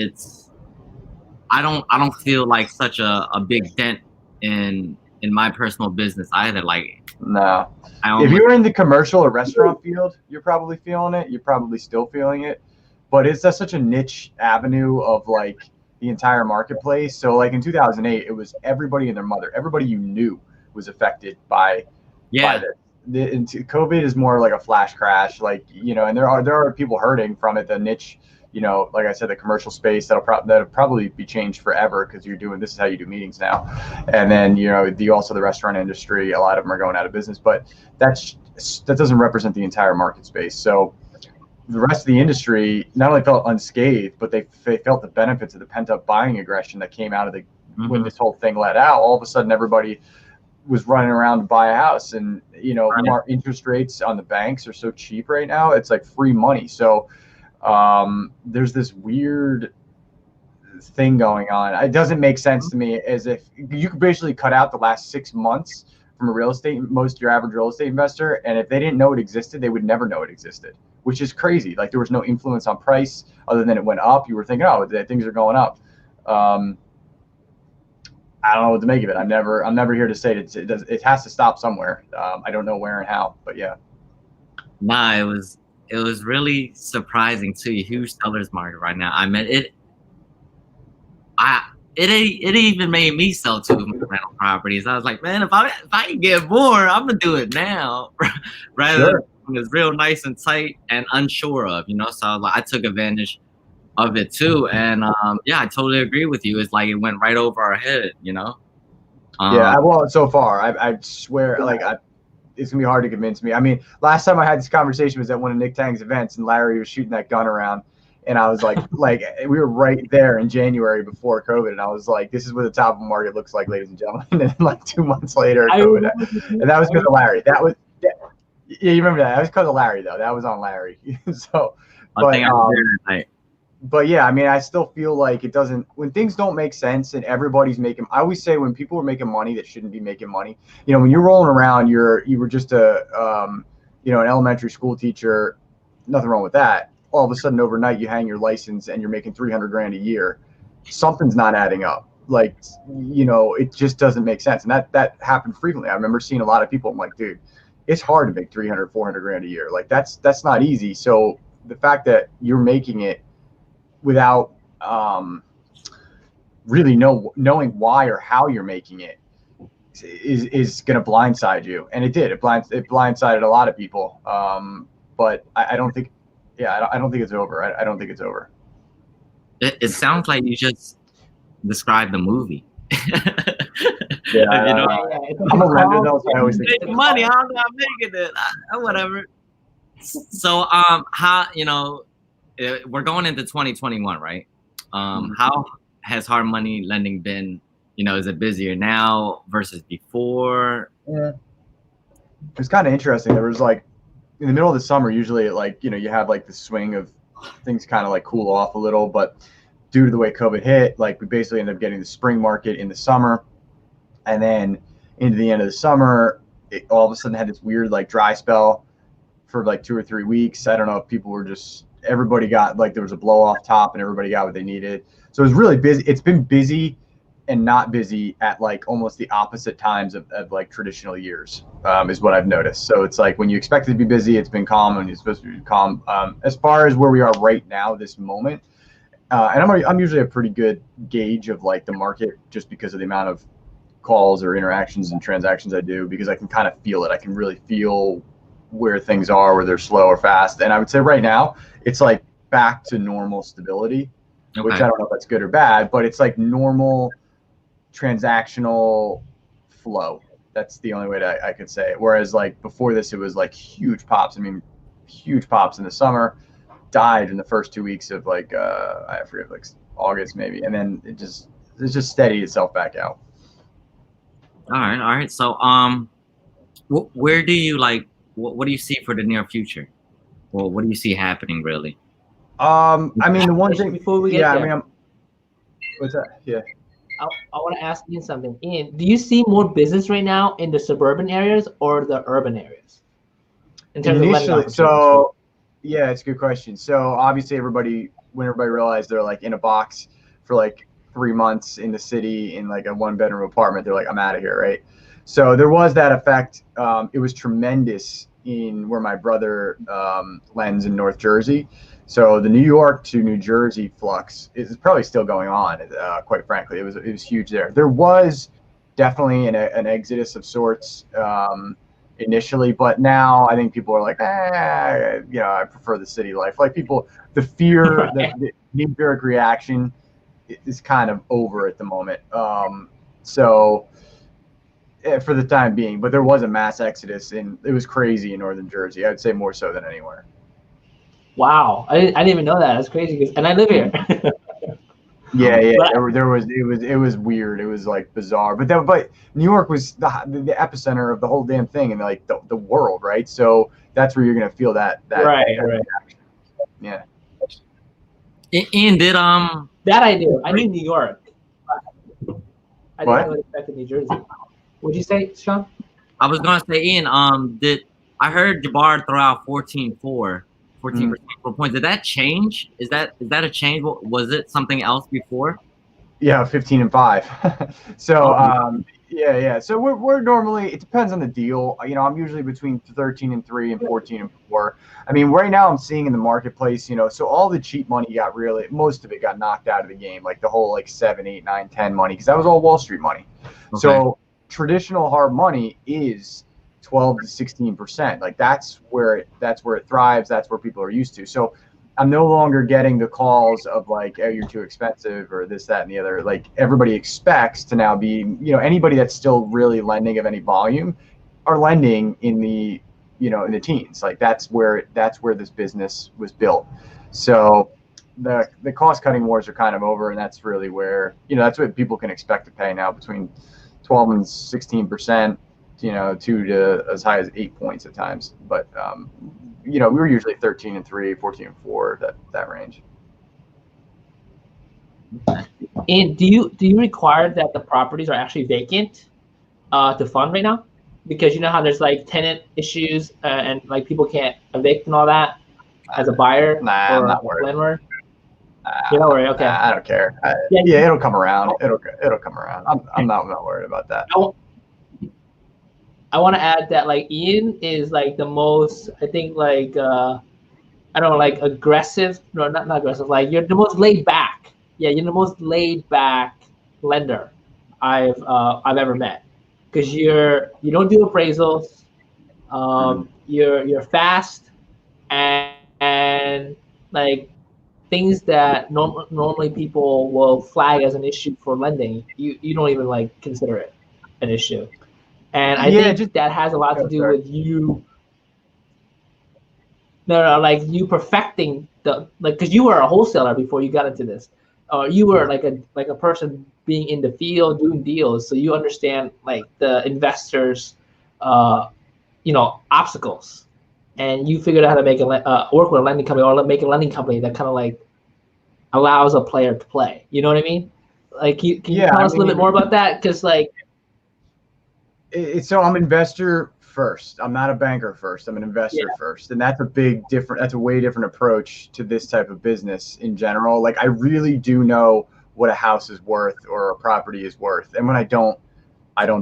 I don't feel like such a big dent in my personal business either. Like, no, if you're in the commercial or restaurant field, you're probably feeling it. You're probably still feeling it, but it's such a niche avenue of like the entire marketplace. So like in 2008, it was everybody and their mother. Everybody you knew was affected by this. COVID is more like a flash crash, like, you know, and there are people hurting from it. The niche, you know, like I said, the commercial space that'll probably be changed forever because this is how you do meetings now. And then, you know, also the restaurant industry, a lot of them are going out of business, but that doesn't represent the entire market space. So the rest of the industry not only felt unscathed, but they felt the benefits of the pent-up buying aggression that came out of when this whole thing let out. All of a sudden, everybody was running around to buy a house, and you know, right. Interest rates on the banks are so cheap right now; it's like free money. So there's this weird thing going on. It doesn't make sense to me, as if you could basically cut out the last 6 months from your average real estate investor, and if they didn't know it existed, they would never know it existed, which is crazy. Like there was no influence on price other than it went up. You were thinking, oh, things are going up. I don't know what to make of it. I'm never here to say it has to stop somewhere. I don't know where and how, but yeah. Nah, it was really surprising too. Huge seller's market right now. I mean, it even made me sell 2 rental properties. I was like, man, if I can get more, I'm gonna do it now, rather than it's real nice and tight and unsure of, you know. So I took advantage of it too, and yeah, I totally agree with you. It's like it went right over our head, you know. Well, so far, I swear, like it's gonna be hard to convince me. I mean, last time I had this conversation was at one of Nick Tang's events, and Larry was shooting that gun around. And I was like we were right there in January before COVID, and I was like, this is what the top of the market looks like, ladies and gentlemen. And then like 2 months later, COVID, and that was because of Larry. Yeah, you remember that? That was because of Larry, though. That was on Larry. So, but yeah, I mean, I still feel like it doesn't, when things don't make sense and everybody's making, I always say when people are making money that shouldn't be making money, you know, when you're rolling around, you were just an elementary school teacher, nothing wrong with that. All of a sudden overnight you hang your license and you're making $300,000 a year. Something's not adding up. Like, you know, it just doesn't make sense. And that happened frequently. I remember seeing a lot of people, I'm like, dude, it's hard to make $300,000-$400,000 a year. Like that's not easy. So the fact that you're making it without really knowing why or how you're making it is going to blindside you. And it did. It blindsided a lot of people. But I don't think, I don't think it's over. I don't think it's over. It sounds like you just described the movie. Yeah, you know, I'm a renter though, so I always think money. I'm not making it. Whatever. So, how, you know, we're going into 2021, right? How has hard money lending been? You know, is it busier now versus before? Yeah, it's kind of interesting. There was like in the middle of the summer, usually like, you know, you have like the swing of things kind of like cool off a little, but due to the way COVID hit, like we basically ended up getting the spring market in the summer, and then into the end of the summer, it all of a sudden had this weird like dry spell for like 2 or 3 weeks. I don't know if people were everybody got like, there was a blow off top and everybody got what they needed. So it was really busy. It's been busy and not busy at like almost the opposite times of like traditional years, is what I've noticed. So it's like when you expect it to be busy, it's been calm, and you're supposed to be calm. As far as where we are right now, this moment, and I'm usually a pretty good gauge of like the market just because of the amount of calls or interactions and transactions I do, because I can kind of feel it. I can really feel where things are, where they're slow or fast. And I would say right now it's like back to normal stability, which I don't know if that's good or bad, but it's like normal transactional flow. That's the only way that I could say it. Whereas like before this, it was like huge pops. I mean, huge pops in the summer, died in the first 2 weeks of like, I forget, like August maybe. And then it just steadied itself back out. All right. So, where do you like, what do you see for the near future? Well, what do you see happening really? I mean, the one thing before we get there, I mean, what's that? Yeah. I want to ask Ian something. Ian, do you see more business right now in the suburban areas or the urban areas? In terms Initially, so yeah, it's a good question. So obviously when everybody realized they're like in a box for like 3 months in the city in like a 1-bedroom apartment, they're like, I'm out of here, right? So there was that effect. It was tremendous in where my brother lends in North Jersey. So the New York to New Jersey flux is probably still going on. Quite frankly, it was huge there. There was definitely an exodus of sorts initially, but now I think people are like, I prefer the city life. Like people, the fear, the knee-jerk reaction is kind of over at the moment. So for the time being, but there was a mass exodus, and it was crazy in Northern Jersey. I'd say more so than anywhere. Wow, I didn't even know that. That's crazy, and I live here. Yeah. But it was weird. It was like bizarre. But New York was the epicenter of the whole damn thing, and like the world, right? So that's where you're gonna feel that right. Yeah. Ian, did that I knew. I knew New York. I What? didn't expect New Jersey. What'd you say, Sean? I was gonna say, Ian, I heard Jabbar throw out 14% for points. Did that change? Is that a change? Was it something else before? Yeah, 15-5. So yeah. So we're normally, it depends on the deal. You know, I'm usually between 13-3 and 14-4. I mean, right now I'm seeing in the marketplace, you know, so all the cheap money most of it got knocked out of the game, like the whole like 7, 8, 9, 10 money, because that was all Wall Street money. Okay. So traditional hard money is 12 to 16%. Like that's where it thrives. That's where people are used to. So I'm no longer getting the calls of like, oh, you're too expensive or this, that, and the other. Like everybody expects to now be, you know, anybody that's still really lending of any volume are lending in the, you know, in the teens. Like that's where this business was built. So the cost cutting wars are kind of over, and that's really where, you know, that's what people can expect to pay now, between 12 and 16%, you know, 2 to as high as 8 points at times. But you know, we were usually 13-3, 14-4, that range. And do you require that the properties are actually vacant to fund right now? Because you know how there's like tenant issues and like people can't evict and all that as a buyer or I'm not worried. Landlord. You're not worried, okay? I don't care. Yeah, it'll come around. It'll come around. I'm not worried about that. I want to add that like Ian is like the most, I think, like I don't know, like aggressive. No, not aggressive. Like you're the most laid back. Yeah, you're the most laid back lender I've ever met, because you don't do appraisals. You're fast and like things that normally people will flag as an issue for lending, you don't even like consider it an issue. And I think that has a lot to do with you. No, like you perfecting because you were a wholesaler before you got into this. You were like a person being in the field doing deals, so you understand like the investors, you know, obstacles, and you figured out how to make work with a lending company or make a lending company that kind of like allows a player to play. You know what I mean? Like, can you tell us a little bit more about that? Because like. So I'm investor first. I'm not a banker first. I'm an investor first, and that's a way different approach to this type of business in general. Like I really do know what a house is worth or a property is worth. And when I don't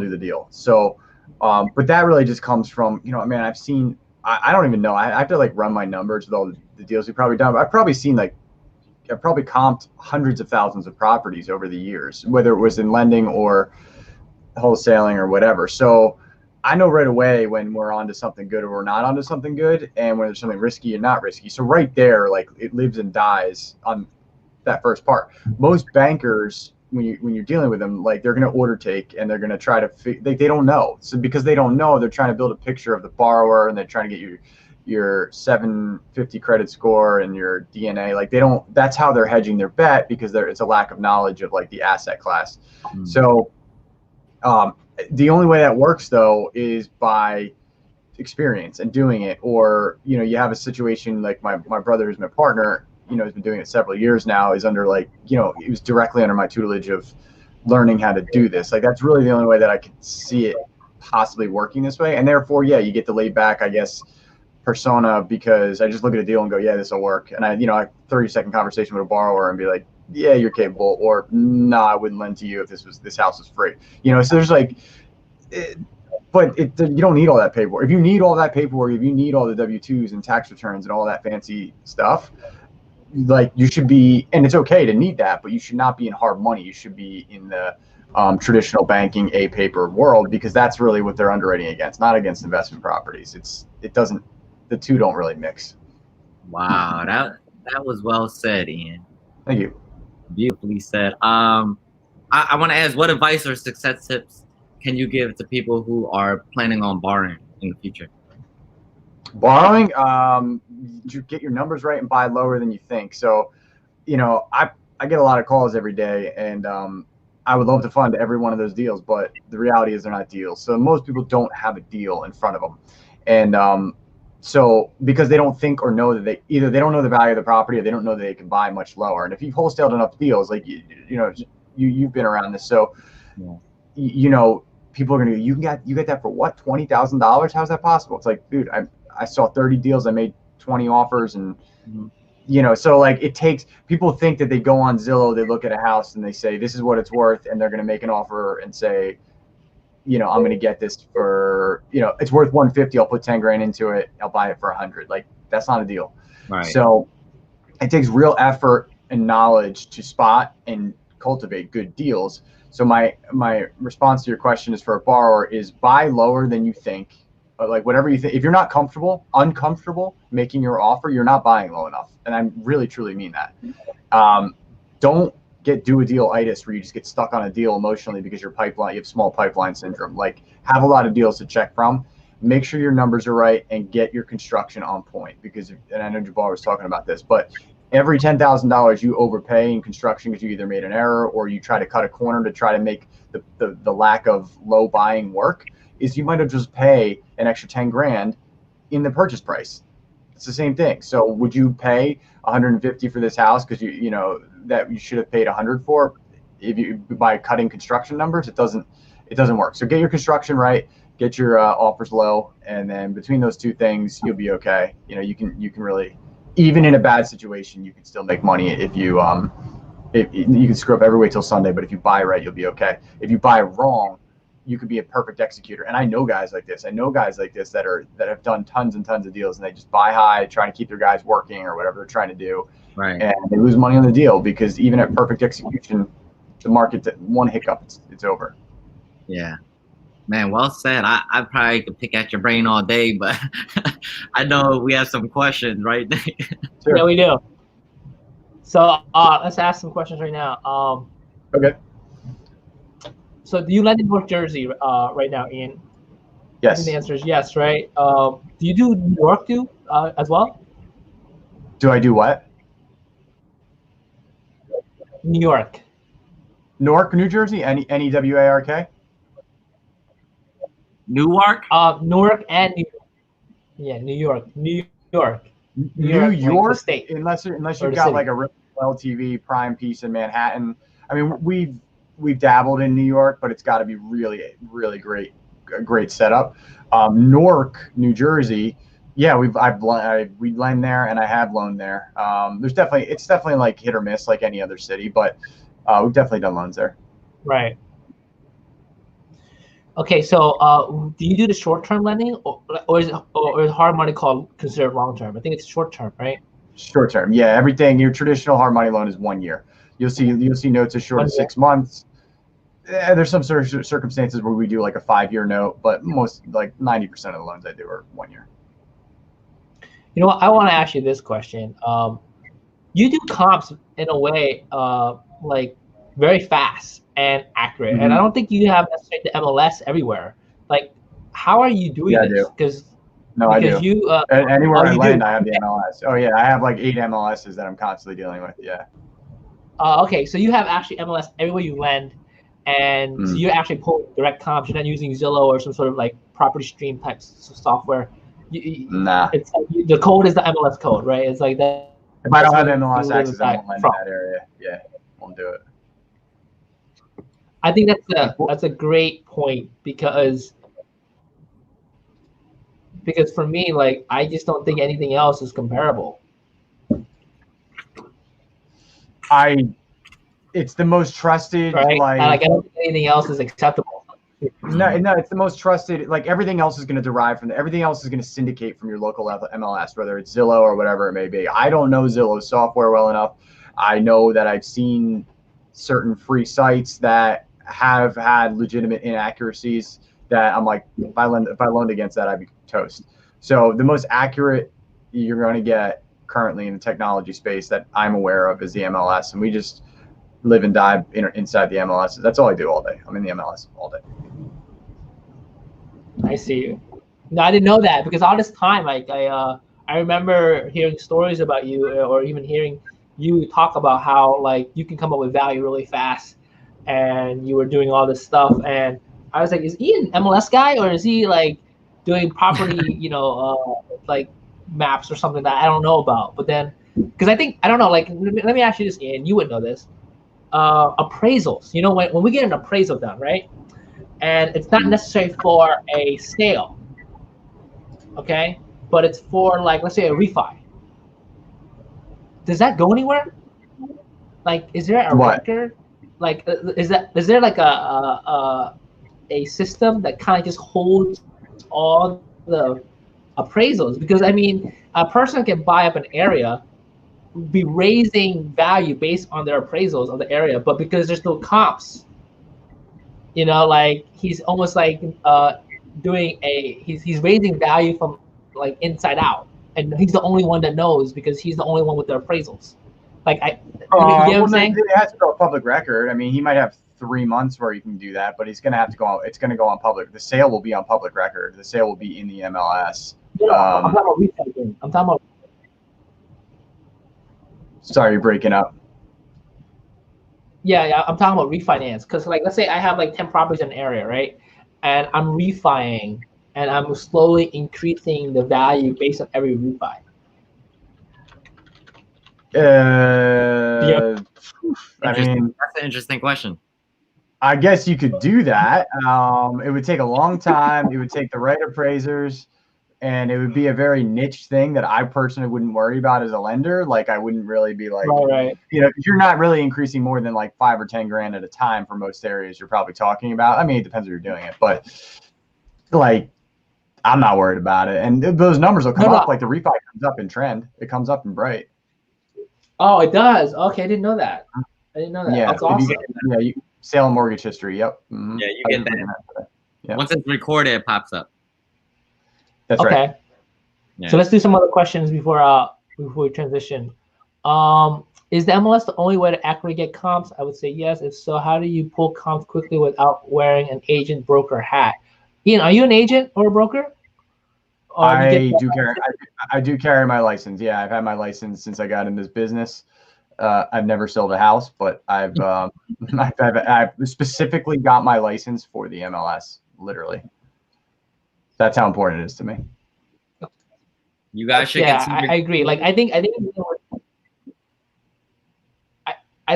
do the deal. So, but that really just comes from, you know, man, I've seen, I don't even know. I have to like run my numbers with all the deals we've probably done. But I've probably seen like, I've probably comped hundreds of thousands of properties over the years, whether it was in lending or wholesaling or whatever. So I know right away when we're onto something good or we're not onto something good, and when there's something risky and not risky. So right there, like it lives and dies on that first part. Most bankers, when you're dealing with them, like they're going to order take and they're going to try to they don't know. So because they don't know, they're trying to build a picture of the borrower and they're trying to get your 750 credit score and your DNA. Like they don't. That's how they're hedging their bet, because it's a lack of knowledge of like the asset class. So the only way that works though is by experience and doing it. Or, you know, you have a situation like my brother, who's my partner, you know, has been doing it several years now, is under like, you know, he was directly under my tutelage of learning how to do this. Like that's really the only way that I could see it possibly working this way. And therefore, yeah, you get the laid back, I guess, persona, because I just look at a deal and go, yeah, this will work. And I, you know, a 30-second conversation with a borrower and be like, yeah, you're capable, or no, I wouldn't lend to you if this house was free. You know, so there's like, but you don't need all that paperwork. If you need all that paperwork, if you need all the W-2s and tax returns and all that fancy stuff, like you should be, and it's okay to need that, but you should not be in hard money. You should be in the traditional banking A paper world, because that's really what they're underwriting against, not against investment properties. The two don't really mix. Wow, that was well said, Ian. Thank you. Beautifully said. I want to ask, what advice or success tips can you give to people who are planning on borrowing in the future? Borrowing, you get your numbers right and buy lower than you think. So, you know, I get a lot of calls every day, and I would love to fund every one of those deals, but the reality is they're not deals. So most people don't have a deal in front of them. And so because they don't think or know that they don't know the value of the property, or they don't know that they can buy much lower. And if you've wholesaled enough deals, like, you know, you've been around this. So, yeah, you know, people are going to, you get that for what? $20,000? How's that possible? It's like, dude, I saw 30 deals. I made 20 offers, and you know, so like it takes, people think that they go on Zillow, they look at a house and they say, this is what it's worth. And they're going to make an offer and say, you know, I'm going to get this for, you know, it's worth 150. I'll put 10 grand into it. I'll buy it for 100. Like that's not a deal. Right. So it takes real effort and knowledge to spot and cultivate good deals. So my response to your question is, for a borrower, is buy lower than you think. Like whatever you think, if you're not uncomfortable making your offer, you're not buying low enough. And I really, truly mean that. Don't do a deal-itis where you just get stuck on a deal emotionally because you have small pipeline syndrome. Like, have a lot of deals to check from. Make sure your numbers are right and get your construction on point, because, and I know Jabbar was talking about this, but every $10,000 you overpay in construction because you either made an error or you try to cut a corner to try to make the lack of low buying work, is you might have just pay an extra 10 grand in the purchase price. It's the same thing. So would you pay 150 for this house because you know that you should have paid 100 for? If you, by cutting construction numbers, it doesn't work. So get your construction right, get your offers low, and then between those two things, you'll be okay. You know, you can really, even in a bad situation, you can still make money if you you can screw up every way till Sunday, but if you buy right, you'll be okay. If you buy wrong, you could be a perfect executor. And I know guys like this. that have done tons and tons of deals, and they just buy high, trying to keep their guys working or whatever they're trying to do. Right. And they lose money on the deal, because even at perfect execution, the market, one hiccup, it's over. Yeah. Man, well said. I probably could pick at your brain all day, but I know we have some questions, right? Sure. Yeah, we do. So let's ask some questions right now. Okay. So do you live in North Jersey right now, Ian? Yes. I think the answer is yes, right? Do you do New York too as well? Do I do what? New York. Newark, New Jersey? N-E-W-A-R-K? Newark? Newark and New York. Yeah, New York. New York. New York? Like the state. Unless you've got city. like a real LTV prime piece in Manhattan. I mean, we've dabbled in New York, but it's got to be really, really a great setup. Newark, New Jersey, yeah, we lend there, and I have loaned there. It's definitely like hit or miss, like any other city, but We've definitely done loans there. Right. Okay, so do you do the short-term lending, or is hard money called considered long-term? I think it's short-term, right? Short term, yeah. Everything your traditional hard money loan is 1 year. You'll see notes as short as 6 months. There's some circumstances where we do like a 5-year note, but most, like 90% of the loans I do are 1 year. You know what? I want to ask you this question. You do comps in a way, like very fast and accurate, and I don't think you have necessarily the MLS everywhere. Like, how are you doing this? Because I do. You anywhere I lend, I have the MLS. Oh yeah, I have like 8 MLSs that I'm constantly dealing with. Yeah. Okay, so you have actually MLS everywhere you lend, and so you're actually pulling direct comps. You're not using Zillow or some sort of like property stream type software. Nah. It's the code is the MLS code, right? It's like that. If I don't have MLS access, I won't lend in that area. Yeah, won't do it. I think that's a great point because for me, like, I just don't think anything else is comparable. It's the most trusted, right? I don't think anything else is acceptable. No, it's the most trusted. Like, everything else is going to derive from everything else is going to syndicate from your local MLS, whether it's Zillow or whatever it may be. I don't know Zillow software well enough. I know that I've seen certain free sites that have had legitimate inaccuracies that I'm like, if I loaned against that, I'd be toast. So the most accurate you're going to get currently in the technology space that I'm aware of is the MLS, and we just live and die inside the MLS. That's all I do all day. I'm in the MLS all day. I see you. No, I didn't know that, because all this time, like, I remember hearing stories about you, or even hearing you talk about how, like, you can come up with value really fast, and you were doing all this stuff, and I was like, is he an MLS guy, or is he like doing property, like maps or something that I don't know about? But then, because I don't know, like, let me ask you this, Ian, you would know this. Appraisals, when we get an appraisal done, right? And it's not necessarily for a sale, okay? But it's for, like, let's say a refi. Does that go anywhere? Like, is there a record? Like, is there like a system that kind of just holds all the appraisals? Because I mean, a person can buy up an area, be raising value based on their appraisals of the area, but because there's no comps, like, he's almost like he's raising value from, like, inside out, and he's the only one that knows because he's the only one with the appraisals. Like, you get what I'm saying? It has to go public record. I mean, he might have 3 months where he can do that, but he's going to have to go on. It's going to go on public. The sale will be on public record. The sale will be in the MLS. I'm talking about I'm talking about. Sorry, you're breaking up. Yeah, I'm talking about refinance, because, like, let's say I have like 10 properties in an area, right? And I'm refining, and I'm slowly increasing the value based on every refi. I mean, that's an interesting question. I guess you could do that. It would take a long time. It would take the right appraisers, and it would be a very niche thing that I personally wouldn't worry about as a lender. Like, I wouldn't really be like, right. You're not really increasing more than like 5 or 10 grand at a time for most areas you're probably talking about. I mean, it depends if you're doing it, but, like, I'm not worried about it. And those numbers will come up. Like, the refi comes up in trend. It comes up in bright. Oh, it does. Okay, I didn't know that. Yeah, that's awesome. Sale and mortgage history. Yep. Mm-hmm. Yeah, you get that. Yeah. Once it's recorded, it pops up. That's right. Yeah. So let's do some other questions before we transition. Is the MLS the only way to accurately get comps? I would say yes. If so, how do you pull comps quickly without wearing an agent broker hat? Ian, are you an agent or a broker? Or I do carry my license. Yeah, I've had my license since I got in this business. I've never sold a house, but I've specifically got my license for the MLS. Literally, that's how important it is to me. You guys should. Yeah, I agree. Like, I think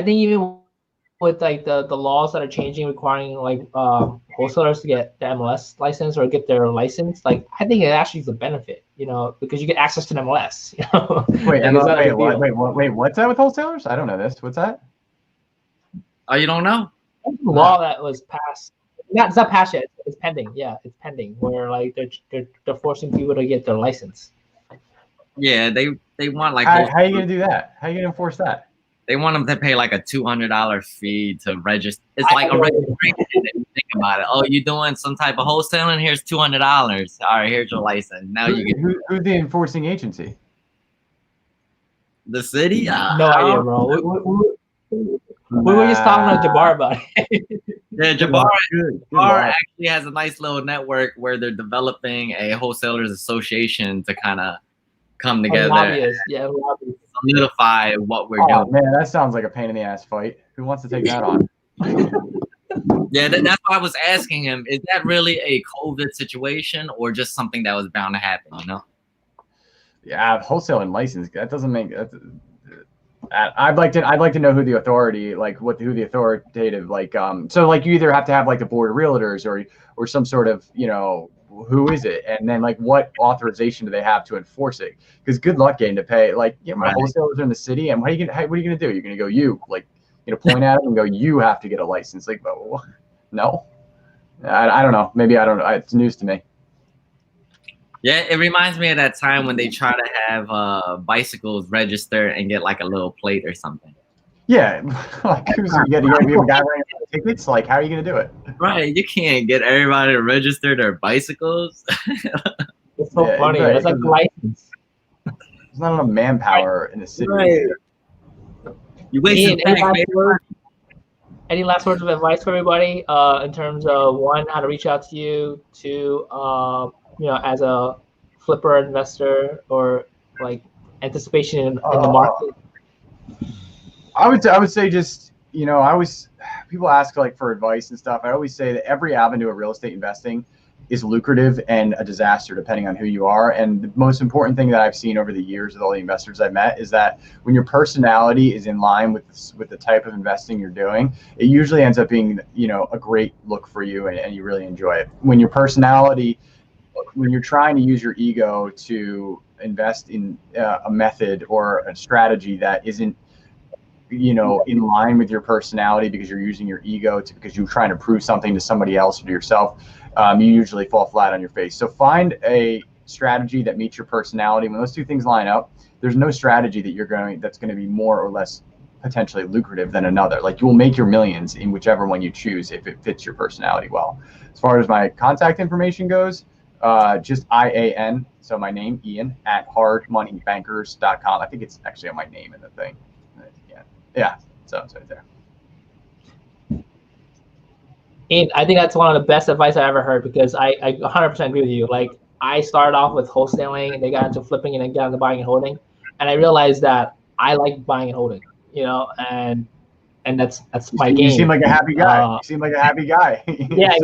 even with like the laws that are changing, requiring like wholesalers to get the MLS license or get their license, like, I think it actually is a benefit, because you get access to the MLS. Wait, wait, what's that with wholesalers? I don't know this. What's that? Oh, you don't know? Law that was passed. It's not passed yet. It's pending. Yeah, it's pending. Where like they're forcing people to get their license. Yeah, they want like How are you gonna do that? How are you gonna enforce that? they want them to pay like a $200 fee to register. It's like a registration if you think about it. Oh, you doing some type of wholesaling? Here's $200. All right, here's your license. Now you get Who's the enforcing agency? the city. No idea, bro. We were just talking to Jabbar about it. Yeah, Jabbar Good actually has a nice little network where they're developing a wholesalers association to kind of come together, Lobbyists. Yeah, lobbyists. solidify what we're Oh doing. man, that sounds like a pain in the ass fight. Who wants to take that on? Yeah, that's why I was asking him, is that really a COVID situation or just something that was bound to happen, you know? Yeah, wholesaling license. That doesn't make that. I'd like to know who the authority, like who the authoritative, like so like you either have to have like the board of realtors or some sort of, you know, who is it, and then like what authorization do they have to enforce it? Because good luck getting to pay. Like, yeah, my wholesalers are in the city, and what are you gonna do? You're gonna go, you like, you know, point at them and go, you have to get a license. Like, oh, no, I don't know. Maybe I don't know. It's news to me. Yeah, it reminds me of that time when they try to have bicycles register and get like a little plate or something. Yeah, like you have a guy wearing tickets. Like, how are you gonna do it? Right, you can't get everybody to register their bicycles. It's so funny. Right. It's like license. There's not enough manpower in the city. Right. You wasting Any last words of advice for everybody in terms of one, how to reach out to you, two, you know, as a flipper investor or like anticipation in the market? I would say just, you know, people ask like for advice and stuff. I always say that every avenue of real estate investing is lucrative and a disaster depending on who you are. And the most important thing that I've seen over the years with all the investors I've met is that when your personality is in line with the type of investing you're doing, it usually ends up being, you know, a great look for you and you really enjoy it. When your personality, when you're trying to use your ego to invest in a method or a strategy that isn't, you know, in line with your personality because you're using your ego because you're trying to prove something to somebody else or to yourself, you usually fall flat on your face. So find a strategy that meets your personality. When those two things line up, there's no strategy that's going to be more or less potentially lucrative than another. Like, you will make your millions in whichever one you choose if it fits your personality well. As far as my contact information goes, just IAN, so my name, Ian, at hardmoneybankers.com. I think it's actually on my name in the thing. Yeah, so it's right there. And I think that's one of the best advice I ever heard, because I 100% agree with you. Like, I started off with wholesaling and they got into flipping and then got into buying and holding. And I realized that I like buying and holding, you know, and that's my game. You seem like a happy guy. Yeah.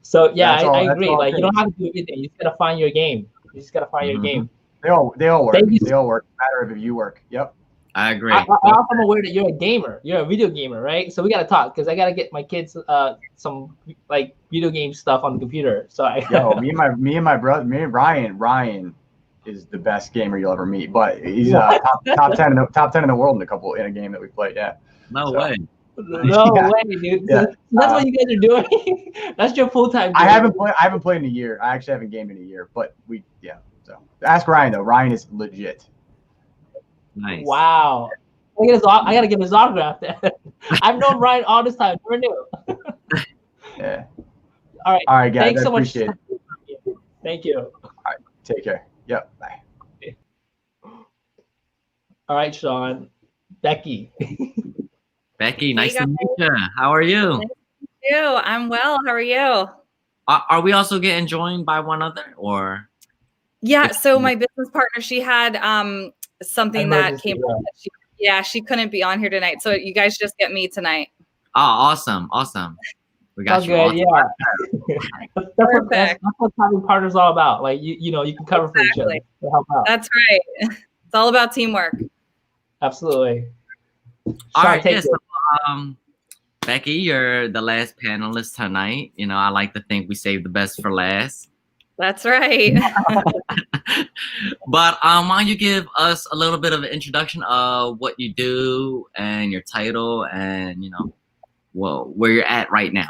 So yeah, I agree. Like, you don't have to do anything. You just gotta find your game. You just gotta find your game. They all work. They all work. It's a matter of if you work. Yep. I agree. I'm also aware that you're a gamer. You're a video gamer, right? So we gotta talk, because I gotta get my kids some like video game stuff on the computer. So me and my brother, me and Ryan is the best gamer you'll ever meet. But he's top 10 in the world in a game that we played. Yeah. No way. No way, dude. Yeah. So that's what you guys are doing. That's your full-time job. I haven't played in a year. I actually haven't gamed in a year. But so ask Ryan though. Ryan is legit. Nice. Wow. I gotta get his autograph then. I've known Ryan all this time. Never knew. Yeah. All right, guys. Thanks so much. Appreciate it. Thank you. All right. Take care. Yep. Bye. All right, Sean. Becky. Becky, nice to meet you. How are you? Nice to meet you. I'm well. How are you? Are we also getting joined by one other, or? Yeah. So my business partner, she had something that came up. She couldn't be on here tonight. So you guys just get me tonight. Oh, awesome. We got you. Good, that's what having partners all about. Like, you know, you can cover for each other to help out. That's right. It's all about teamwork. Absolutely. All right. Yes. Becky, you're the last panelist tonight. You know, I like to think we saved the best for last. That's right. But why don't you give us a little bit of an introduction of what you do and your title and, where you're at right now.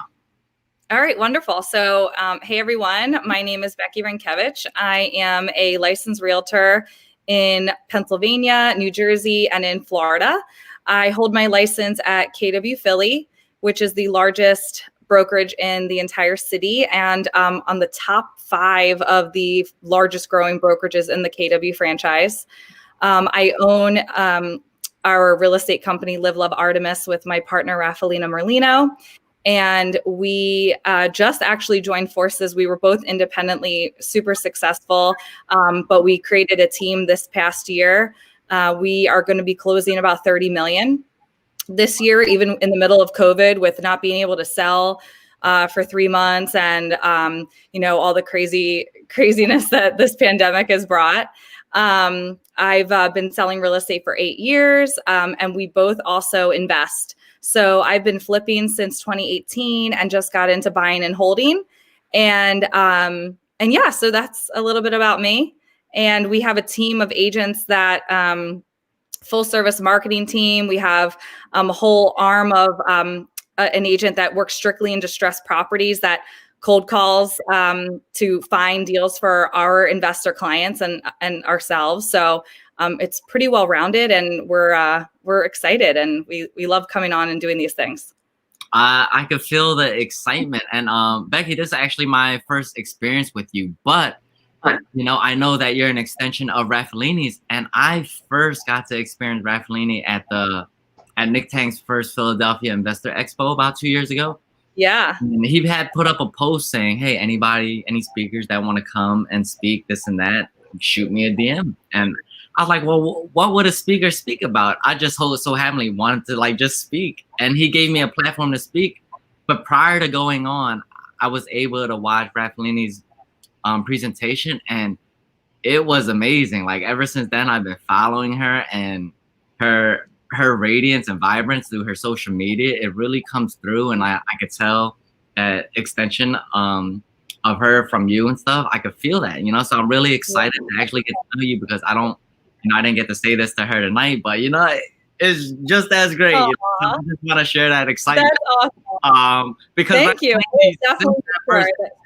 All right, wonderful. So, hey everyone, my name is Becky Renkevich. I am a licensed realtor in Pennsylvania, New Jersey, and in Florida. I hold my license at KW Philly, which is the largest brokerage in the entire city and on the top 5 of the largest growing brokerages in the KW franchise. I own our real estate company, Live Love Artemis, with my partner, Rafaelina Merlino. And we just actually joined forces. We were both independently super successful, but we created a team this past year. We are going to be closing about 30 million this year, even in the middle of COVID, with not being able to sell for 3 months and all the craziness that this pandemic has brought. I've been selling real estate for 8 years, and we both also invest. So I've been flipping since 2018 and just got into buying and holding. And yeah, so that's a little bit about me. And we have a team of agents that full service marketing team. We have a whole arm of an agent that works strictly in distressed properties that cold calls to find deals for our investor clients and ourselves. So it's pretty well rounded, and we're excited, and we love coming on and doing these things. I could feel the excitement, and Becky, this is actually my first experience with you, but I know that you're an extension of Rafaelini's, and I first got to experience Rafaelini at Nick Tang's first Philadelphia Investor Expo about 2 years ago. Yeah. And he had put up a post saying, hey, any speakers that want to come and speak this and that, shoot me a DM. And I was like, well, what would a speaker speak about? I just so happily wanted to just speak. And he gave me a platform to speak. But prior to going on, I was able to watch Rafaelini's presentation, and it was amazing. Like, ever since then, I've been following her, and her radiance and vibrance through her social media, it really comes through. And I could tell that extension of her from you and stuff. I could feel that, so I'm really excited to actually get to know you, because I didn't get to say this to her tonight, but it's just as great. So I just want to share that excitement. That's awesome. Because thank you. Definitely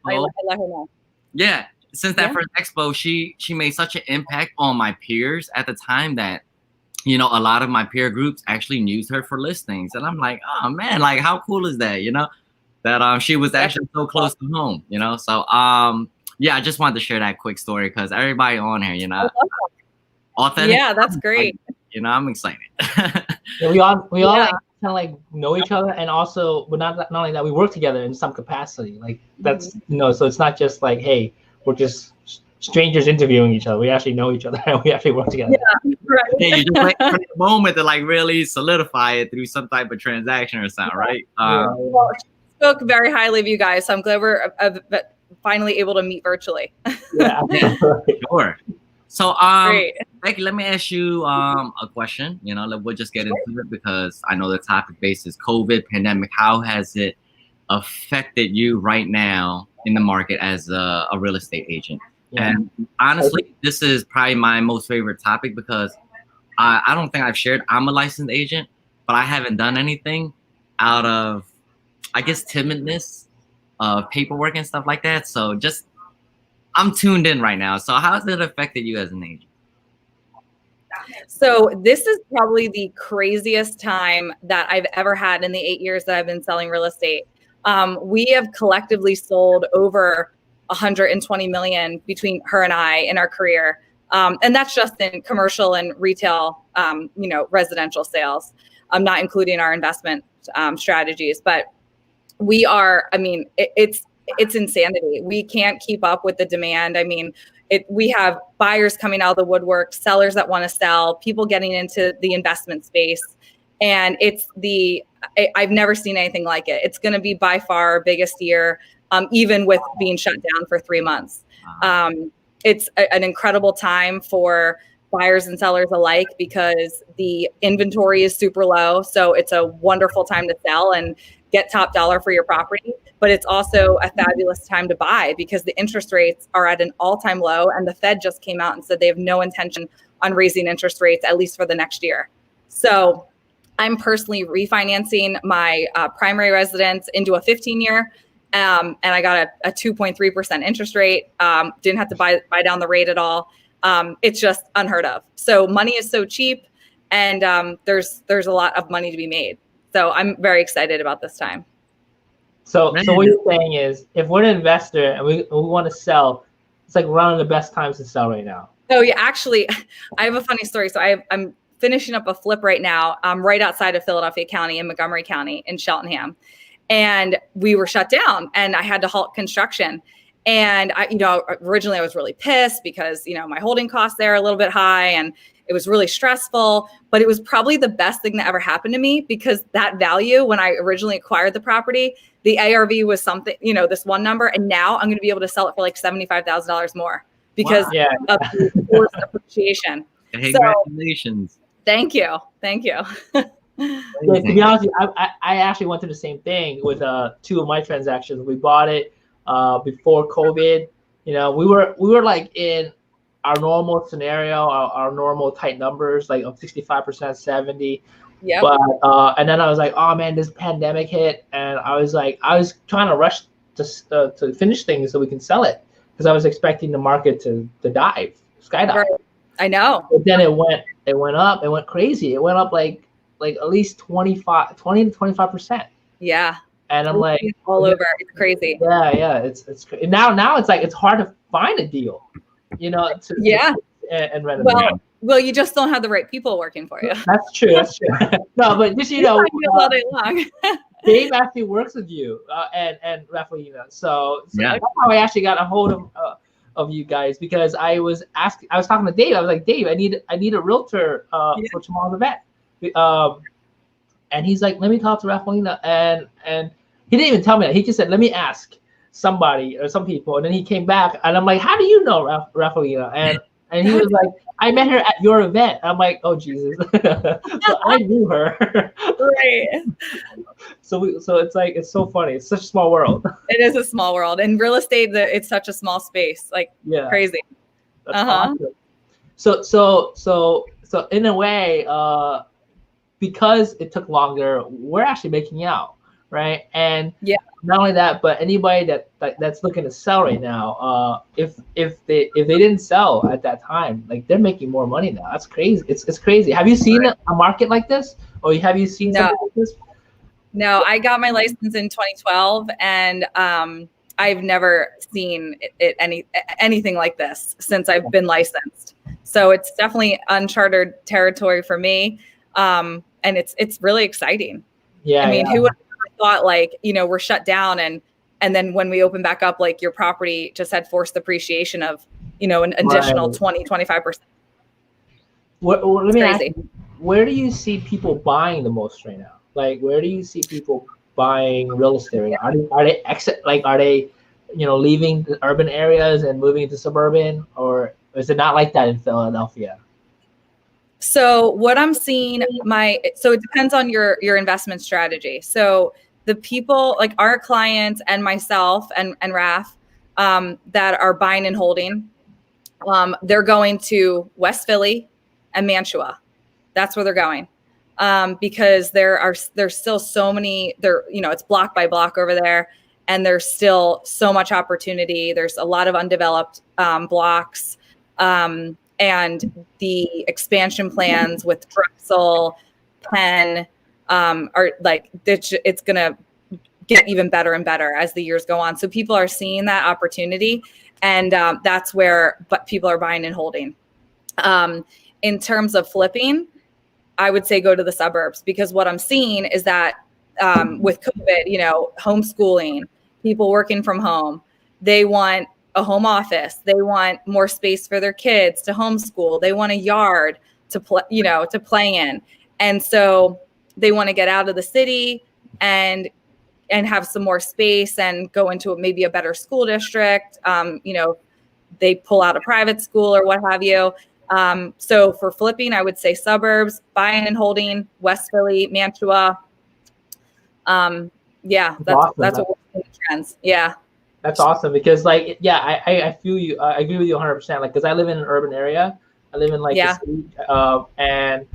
I let her know. Yeah, since that first expo, she made such an impact on my peers at the time that a lot of my peer groups actually used her for listings, and I'm like, oh man, like how cool is that? That she was actually so close to home. So yeah, I just wanted to share that quick story, because everybody on here, authentic. Yeah, that's great. I'm excited. We all kind of know each other, and also, but not only that, we work together in some capacity. Like that's so it's not just like, hey, we're just strangers interviewing each other. We actually know each other, and we actually work together. Yeah, right. Yeah, you just wait for the moment to really solidify it through some type of transaction or something, right? Well, she spoke very highly of you guys, so I'm glad we're finally able to meet virtually. Yeah, sure. So, Great. Becky, let me ask you a question. We'll just get into it, because I know the topic base is COVID pandemic. How has it affected you right now in the market as a real estate agent? Yeah. And honestly, this is probably my most favorite topic, because I don't think I've shared I'm a licensed agent, but I haven't done anything out of, I guess, timidness of paperwork and stuff like that. So I'm tuned in right now. So how has it affected you as an agent? So this is probably the craziest time that I've ever had in the 8 years that I've been selling real estate. We have collectively sold over 120 million between her and I in our career. And that's just in commercial and retail, residential sales. I'm not including our investment strategies, but we are, it's insanity. We can't keep up with the demand. We have buyers coming out of the woodwork, sellers that want to sell, people getting into the investment space. And I've never seen anything like it. It's going to be by far our biggest year, even with being shut down for 3 months. It's an incredible time for buyers and sellers alike, because the inventory is super low. So it's a wonderful time to sell. And get top dollar for your property, but it's also a fabulous time to buy because the interest rates are at an all-time low, and the Fed just came out and said they have no intention on raising interest rates, at least for the next year. So I'm personally refinancing my primary residence into a 15-year, and I got a 2.3% interest rate. Didn't have to buy down the rate at all. It's just unheard of. So money is so cheap, and there's a lot of money to be made. So I'm very excited about this time. So what you're saying is, if we're an investor and we want to sell, it's like one of the best times to sell right now. Oh yeah, actually, I have a funny story. So I'm finishing up a flip right now, right outside of Philadelphia County in Montgomery County in Cheltenham, and we were shut down, and I had to halt construction. And originally I was really pissed because my holding costs there are a little bit high, and it was really stressful. But it was probably the best thing that ever happened to me, because that value, when I originally acquired the property, the ARV was something, this one number, and now I'm going to be able to sell it for like $75,000 more because of the forced appreciation. Hey, congratulations! Thank you. Yeah, to be honest with you, I actually went through the same thing with 2 of my transactions. We bought it before COVID. We were like in our normal scenario, our normal tight numbers, like of 65%, 70. Yeah. But and then I was like, oh man, this pandemic hit, and I was trying to rush to finish things so we can sell it, because I was expecting the market to skydive. Right. I know. But then it went up. It went crazy. It went up like at least 20 to 25%. Yeah. And I'm like, all over. It's crazy. Yeah. It's now it's like it's hard to find a deal, and renovate. Well, you just don't have the right people working for you. That's true. No, but just all day long. Dave actually works with you and Rafaelina. So yeah. That's how I actually got a hold of you guys, because I was talking to Dave. I was like, Dave, I need a realtor for tomorrow's event. And he's like, let me talk to Rafaelina, and he didn't even tell me that. He just said, let me ask somebody or some people, and then he came back, and I'm like, how do you know Rafaelina? And he was like, I met her at your event. I'm like, oh Jesus. So I knew her. Right. So it's like, it's so funny. It's such a small world. It is a small world. And real estate, it's such a small space. Like, crazy. That's awesome. So in a way, because it took longer, we're actually making out, right? And not only that, but anybody that's looking to sell right now, if they didn't sell at that time, like, they're making more money now. That's crazy. It's crazy. Have you seen a market like this, or have you seen something like this? No, I got my license in 2012, and I've never seen anything like this since I've been licensed. So it's definitely uncharted territory for me, and it's really exciting. Yeah, I mean, who would have thought, like, we're shut down, and then when we open back up, like, your property just had forced appreciation of an additional 20-25%. Let me ask you, where do you see people buying the most right now? Like, where do you see people buying real estate right now? Are they leaving the urban areas and moving into suburban, or is it not like that in Philadelphia? So what I'm seeing, so it depends on your investment strategy. So the people, like our clients and myself and Raf, that are buying and holding, they're going to West Philly and Mantua. That's where they're going. Because there's still so many, it's block by block over there, and there's still so much opportunity. There's a lot of undeveloped blocks, and the expansion plans with Drexel, Penn, are like, it's gonna get even better and better as the years go on. So people are seeing that opportunity, and that's where people are buying and holding. In terms of flipping, I would say go to the suburbs, because what I'm seeing is that with COVID, homeschooling, people working from home, they want a home office. They want more space for their kids to homeschool. They want a yard to play in. And so they want to get out of the city and have some more space and go into maybe a better school district. They pull out a private school or what have you. So for flipping, I would say suburbs, buying and holding, West Philly, Mantua. Yeah, That's that's awesome. what we're seeing the trends. Yeah. That's awesome because like, yeah, I feel you. I agree with you 100%. Like, cause I live in an urban area. I live in like the city, and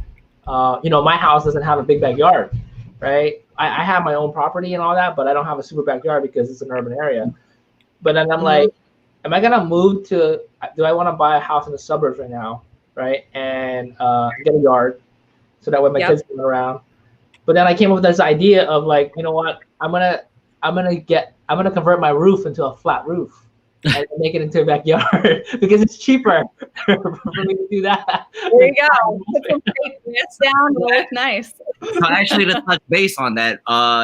my house doesn't have a big backyard, right? I have my own property and all that, but I don't have a super backyard because it's an urban area. But then I'm like, am I gonna move to? Do I want to buy a house in the suburbs right now, right? And get a yard, so that way my kids can run around. But then I came up with this idea of like, you know what? I'm gonna convert my roof into a flat roof and make it into a backyard because it's cheaper for me to do that. There you go. Put some fake plants down. It'll look nice. So actually, to touch base on that,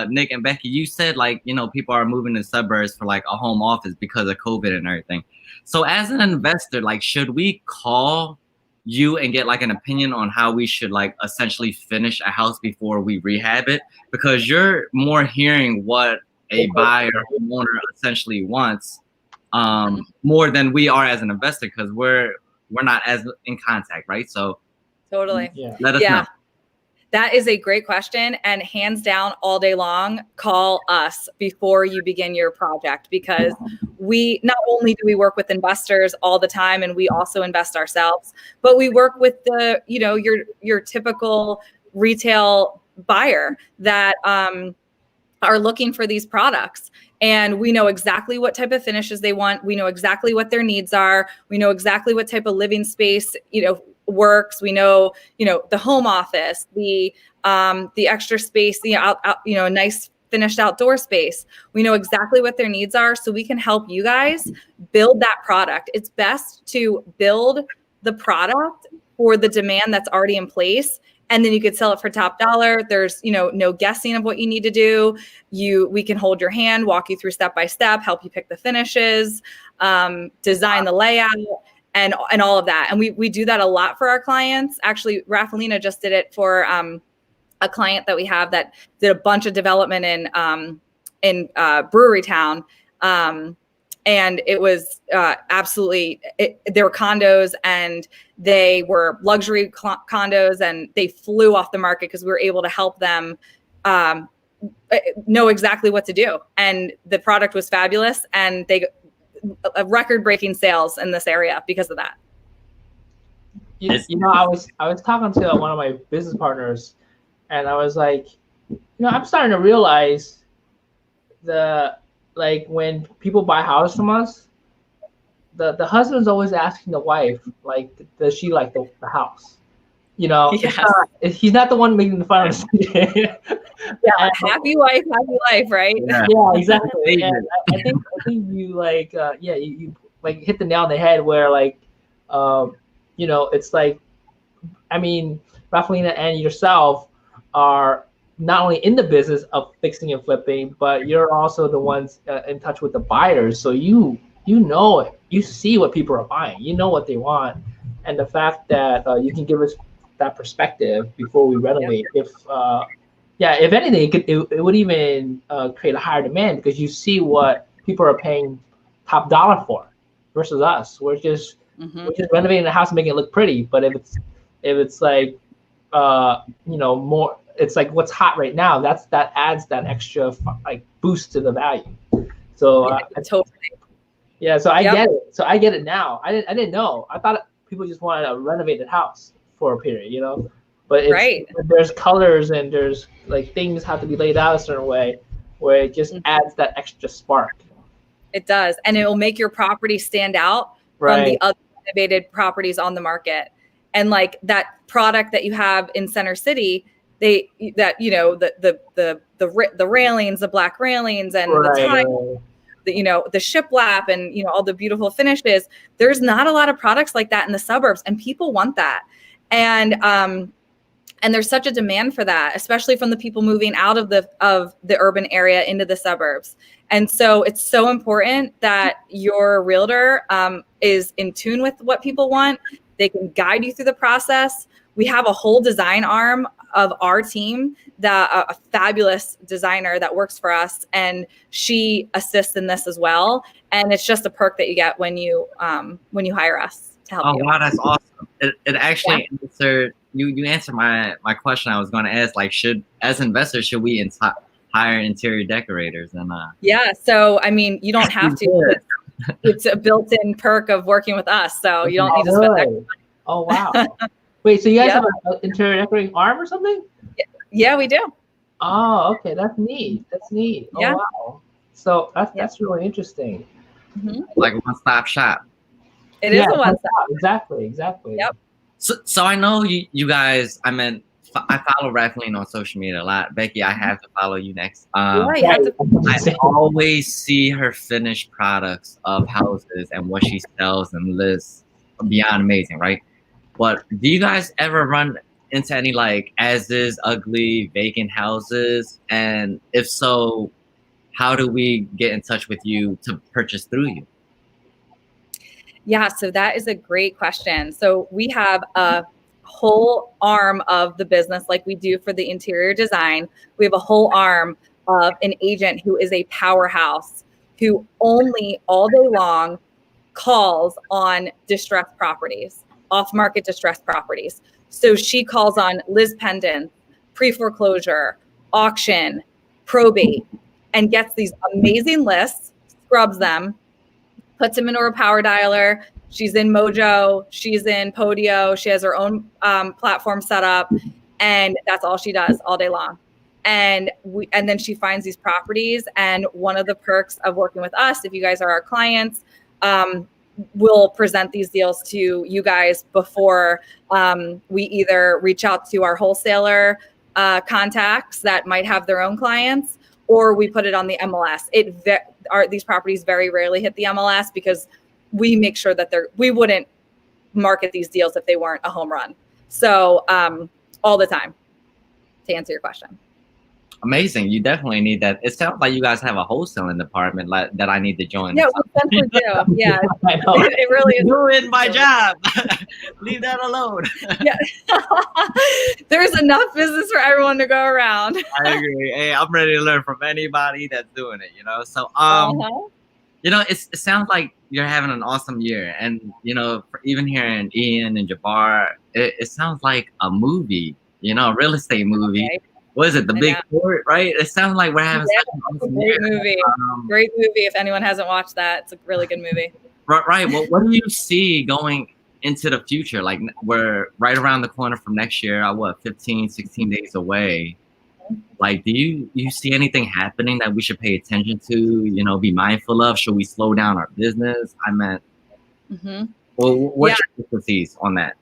Nick and Becky, you said like, people are moving to suburbs for like a home office because of COVID and everything. So as an investor, like, should we call you and get like an opinion on how we should like essentially finish a house before we rehab it? Because you're more hearing what a buyer or homeowner essentially wants more than we are as an investor, because we're not as in contact, right? So totally. Let us know. That is a great question, and hands down, all day long, call us before you begin your project, because we not only do we work with investors all the time, and we also invest ourselves, but we work with the your typical retail buyer that are looking for these products. And we know exactly what type of finishes they want. We know exactly what their needs are. We know exactly what type of living space, works. We know, the home office, the extra space, a nice finished outdoor space. We know exactly what their needs are, so we can help you guys build that product. It's best to build the product for the demand that's already in place, and then you could sell it for top dollar. There's, no guessing of what you need to do. We can hold your hand, walk you through step by step, help you pick the finishes, design the layout, and all of that. And we do that a lot for our clients. Actually, Rafaelina just did it for a client that we have that did a bunch of development in Brewery Town. And it was absolutely, they were condos, and they were luxury condos, and they flew off the market because we were able to help them know exactly what to do. And the product was fabulous, and they record-breaking sales in this area because of that. I was talking to one of my business partners, and I was like, I'm starting to realize when people buy houses from us, the husband's always asking the wife, like, does she like the house? Yes. He's not the one making the final decision. Happy wife, happy life, right? Yeah, exactly. And I think you you hit the nail on the head where it's like, I mean, Rafaelina and yourself are not only in the business of fixing and flipping, but you're also the ones in touch with the buyers. So you see what people are buying, what they want, and the fact that you can give us that perspective before we renovate. If anything, it would even create a higher demand, because you see what people are paying top dollar for versus us. We're just renovating the house and making it look pretty. But if it's like more, it's like what's hot right now. That adds that extra boost to the value. So totally. Yeah, so I get it. So I get it now. I didn't know. I thought people just wanted a renovated house for a period, But there's colors, and there's things have to be laid out a certain way where it just adds that extra spark. It does, and it will make your property stand out from the other renovated properties on the market. And that product that you have in Center City, the railings, the black railings, and the tile, the shiplap, and all the beautiful finishes. There's not a lot of products like that in the suburbs, and people want that. And there's such a demand for that, especially from the people moving out of the urban area into the suburbs. And so it's so important that your realtor is in tune with what people want. They can guide you through the process. We have a whole design arm of our team, a fabulous designer that works for us, and she assists in this as well. And it's just a perk that you get when you hire us to help you. Oh wow, that's awesome! It actually answered you answered my question I was going to ask. As investors, should we hire interior decorators and Yeah, so I mean, you don't have to. It's a built-in perk of working with us, so you don't need to spend that. Oh wow! Wait, so you guys Yep. have an interior decorating arm or something? Yeah, we do. Oh, okay, that's neat. That's neat. Yeah. Oh wow! So that's really interesting. like a one-stop shop. It is a one-stop. Exactly. Yep. So I know you guys. I follow Rathleen on social media a lot. Becky, I have to follow you next. Yeah, you have to. I always see her finished products of houses and what she sells and lists beyond amazing, right? But do you guys ever run into any like as is ugly vacant houses? And if so, how do we get in touch with you to purchase through you? Yeah, so that is a great question. So we have a whole arm of the business like we do for the interior design. We have a whole arm of an agent who is a powerhouse who only all day long calls on distressed properties, off-market distressed properties. So she calls on Liz Pendon, pre-foreclosure, auction, probate, and gets these amazing lists, scrubs them, puts them into her power dialer. She's in Mojo, she's in Podio, she has her own platform set up, and that's all she does all day long. And then she finds these properties. And one of the perks of working with us, if you guys are our clients, we'll present these deals to you guys before we either reach out to our wholesaler contacts that might have their own clients, or we put it on the MLS. These properties very rarely hit the MLS because we make sure that we wouldn't market these deals if they weren't a home run. So all the time, to answer your question. Amazing. You definitely need that. It sounds like you guys have a wholesaling department that I need to join. Yeah, we definitely do. Yeah, it really is. Doing my job. Leave that alone. Yeah. There's enough business for everyone to go around. I agree. Hey, I'm ready to learn from anybody that's doing it, you know? So, you know, it sounds like you're having an awesome year. And, you know, even hearing Ian and Jabbar, it sounds like a movie, you know, a real estate movie. Okay. What is it? The Big Four, right? It sounds like we're having such an awesome great movie. Great movie. If anyone hasn't watched that, it's a really good movie. Right. Well, what do you see going into the future? Like we're right around the corner from next year, 15, 16 days away. Like, do you see anything happening that we should pay attention to, you know, be mindful of? Should we slow down our business? I meant, well, what's your expertise on that?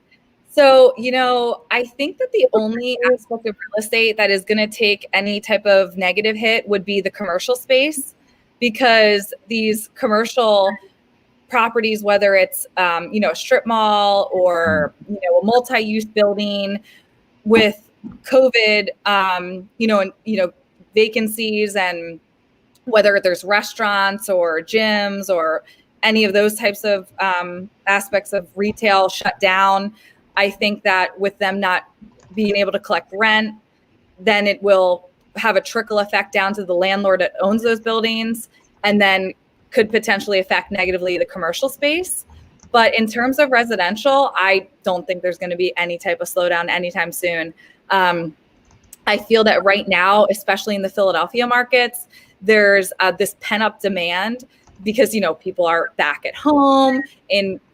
So, you know, I think that the only aspect of real estate that is going to take any type of negative hit would be the commercial space, because these commercial properties, whether it's, you know, a strip mall or, you know, a multi-use building with COVID, you know, vacancies, and whether there's restaurants or gyms or any of those types of aspects of retail shut down, I think that with them not being able to collect rent, then it will have a trickle effect down to the landlord that owns those buildings, and then could potentially affect negatively the commercial space. But in terms of residential, I don't think there's going to be any type of slowdown anytime soon. I feel that right now, especially in the Philadelphia markets, there's this pent-up demand because, you know, people are back at home,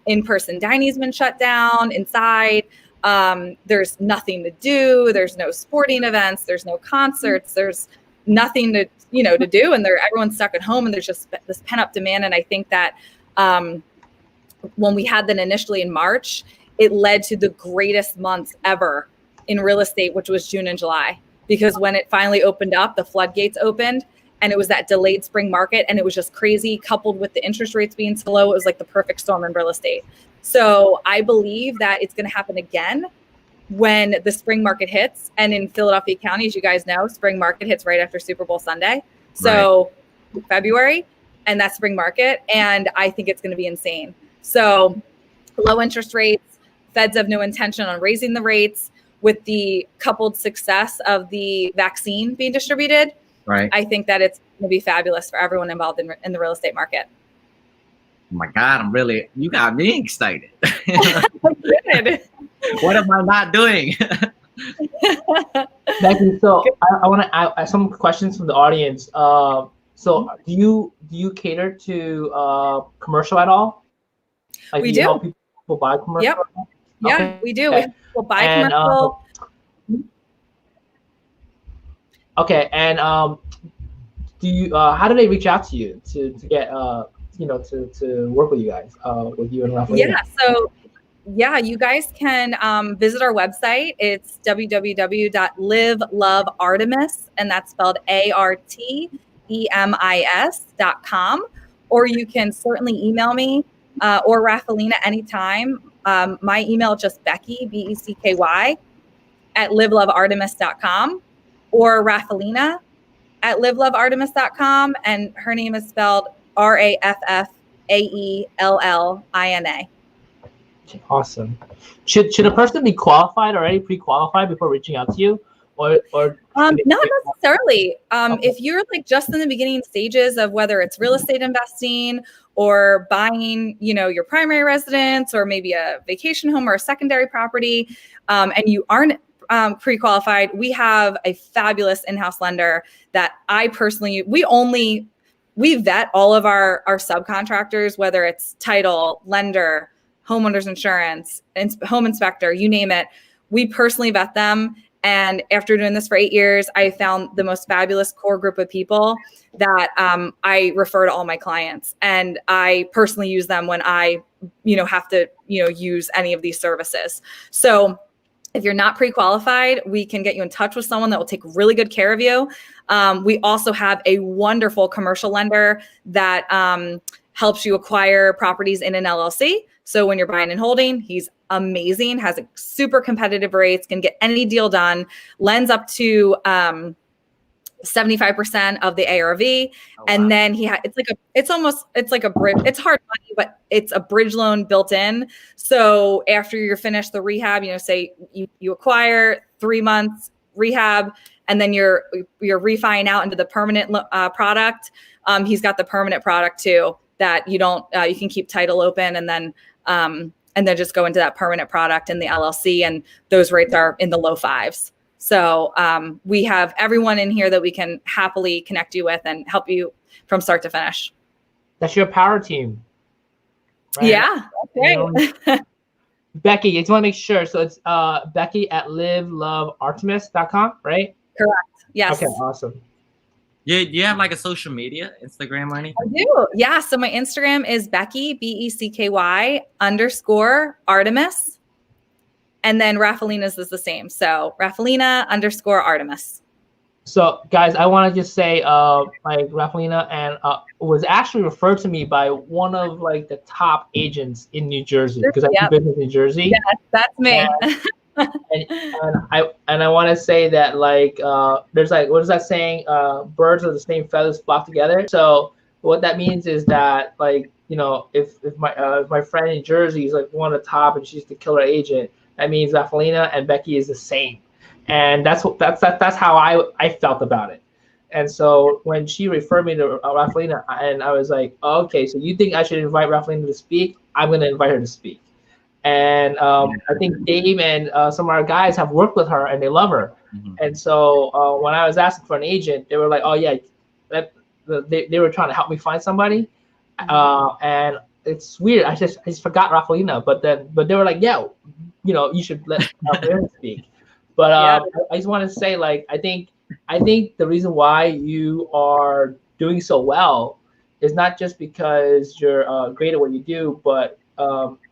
in-person dining's been shut down inside. There's nothing to do. There's no sporting events. There's no concerts. There's nothing to do. And everyone's stuck at home, and there's just this pent-up demand. And I think that when we had that initially in March, it led to the greatest months ever in real estate, which was June and July, because when it finally opened up, the floodgates opened, and it was that delayed spring market, and it was just crazy, coupled with the interest rates being so low. It was like the perfect storm in real estate. So I believe that it's going to happen again when the spring market hits. And in Philadelphia County, as you guys know, spring market hits right after Super Bowl Sunday. So February, and that's spring market. And I think it's going to be insane. So low interest rates, Feds have no intention on raising the rates, with the coupled success of the vaccine being distributed. Right. I think that it's going to be fabulous for everyone involved in the real estate market. Oh my God, you got me excited. Good. What am I not doing? Becky, so I want to ask some questions from the audience. So do you cater to commercial at all? Like, We do you do. help people buy commercial? Yep. Yeah, Okay. we do. We help people buy And, commercial. do you how do they reach out to you to get to work with you guys, with you and Rafael? Yeah. So yeah, you guys can visit our website. It's www.liveloveartemis, and that's spelled ARTEMIS.com. Or you can certainly email me or Rafaelina anytime. My email is just Becky, BECKY, at liveloveartemis.com, or Rafaelina at liveloveartemis.com. And her name is spelled RAFFAELLINA. Awesome. Should a person be qualified already, pre-qualified before reaching out to you, or not necessarily. If you're like just in the beginning stages of whether it's real estate investing or buying, your primary residence or maybe a vacation home or a secondary property, and you aren't pre-qualified, we have a fabulous in-house lender that I personally we vet all of our subcontractors, whether it's title, lender, homeowners insurance, home inspector, you name it. We personally vet them. And after doing this for 8 years, I found the most fabulous core group of people that I refer to all my clients. And I personally use them when I, have to, use any of these services. So if you're not pre-qualified, we can get you in touch with someone that will take really good care of you. We also have a wonderful commercial lender that helps you acquire properties in an LLC. So when you're buying and holding, he's amazing, has a super competitive rates, can get any deal done, lends up to 75% of the ARV. Oh, and wow. Then it's like a bridge. It's hard money, but it's a bridge loan built in. So after you're finished the rehab, say you acquire 3 months rehab, and then you're refining out into the permanent product. He's got the permanent product too, that you can keep title open and then just go into that permanent product in the LLC, and those rates are in the low fives. So we have everyone in here that we can happily connect you with and help you from start to finish. That's your power team. Right? Yeah. Okay. Becky, I just want to make sure. So it's Becky at liveloveartemis.com, right? Correct. Yes. Okay, awesome. Yeah, do you have like a social media, Instagram or anything? I do. Yeah. So my Instagram is Becky, BECKY_Artemis. And then Rafaelina's is the same. So Rafaelina_Artemis. So guys, I want to just say like Rafaelina and was actually referred to me by one of like the top agents in New Jersey, because I do business in New Jersey. Yes, that's me. And I want to say that like there's like, what is that saying? Birds of the same feathers flock together. So what that means is that like, if my friend in Jersey is like one of the top and she's the killer agent, that means Rafaelina and Becky is the same. And that's how I felt about it. And so when she referred me to Rafaelina, and I was like, oh, okay, so you think I should invite Rafaelina to speak? I'm going to invite her to speak. And I think Dave and some of our guys have worked with her and they love her. Mm-hmm. And so when I was asking for an agent, they were like, oh yeah, they were trying to help me find somebody. And it's weird. I just forgot Rafaelina, but they were like, yeah, you should let Rafaelina speak. But I just want to say, like, I think the reason why you are doing so well is not just because you're great at what you do, but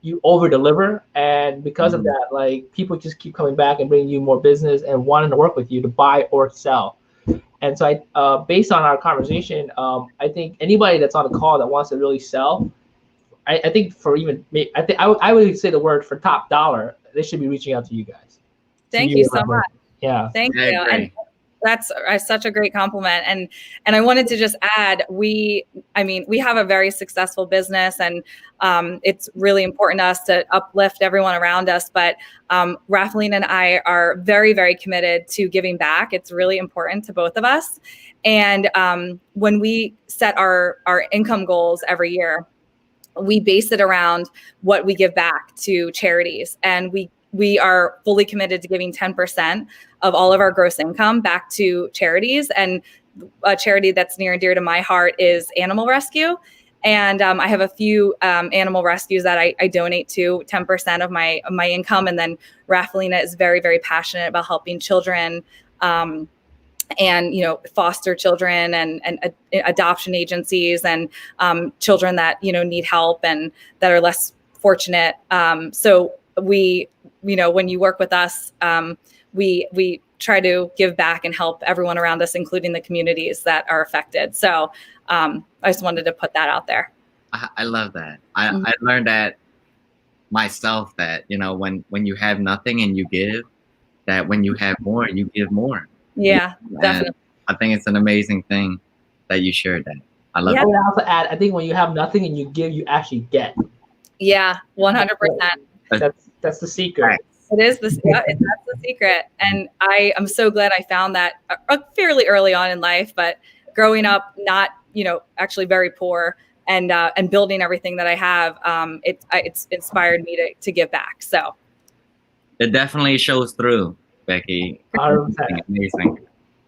you over deliver, and because of that, like, people just keep coming back and bringing you more business and wanting to work with you to buy or sell. And so based on our conversation, I think anybody that's on a call that wants to really sell, I think I would say the word for top dollar, they should be reaching out to you guys. Thank you so much. Yeah. Thank you. And that's such a great compliment. And I wanted to just add, we have a very successful business, and it's really important to us to uplift everyone around us. But Rafaelina and I are very, very committed to giving back. It's really important to both of us. And when we set our income goals every year, we base it around what we give back to charities. And we we are fully committed to giving 10% of all of our gross income back to charities. And a charity that's near and dear to my heart is animal rescue. And I have a few animal rescues that I donate to 10% of my income. And then Rafaelina is very, very passionate about helping children and, foster children and adoption agencies and children that, need help and that are less fortunate. So we, when you work with us, we try to give back and help everyone around us, including the communities that are affected. So I just wanted to put that out there. I love that. I learned that myself, that, when you have nothing and you give, that when you have more, you give more. Yeah, definitely. And I think it's an amazing thing that you shared that. I love it. I would also add, I think when you have nothing and you give, you actually get. Yeah, 100%. That's the secret. Right. It is that's the secret. And I am so glad I found that fairly early on in life, but growing up, not, actually very poor and building everything that I have, it's inspired me to give back. So it definitely shows through, Becky. 100%. Amazing.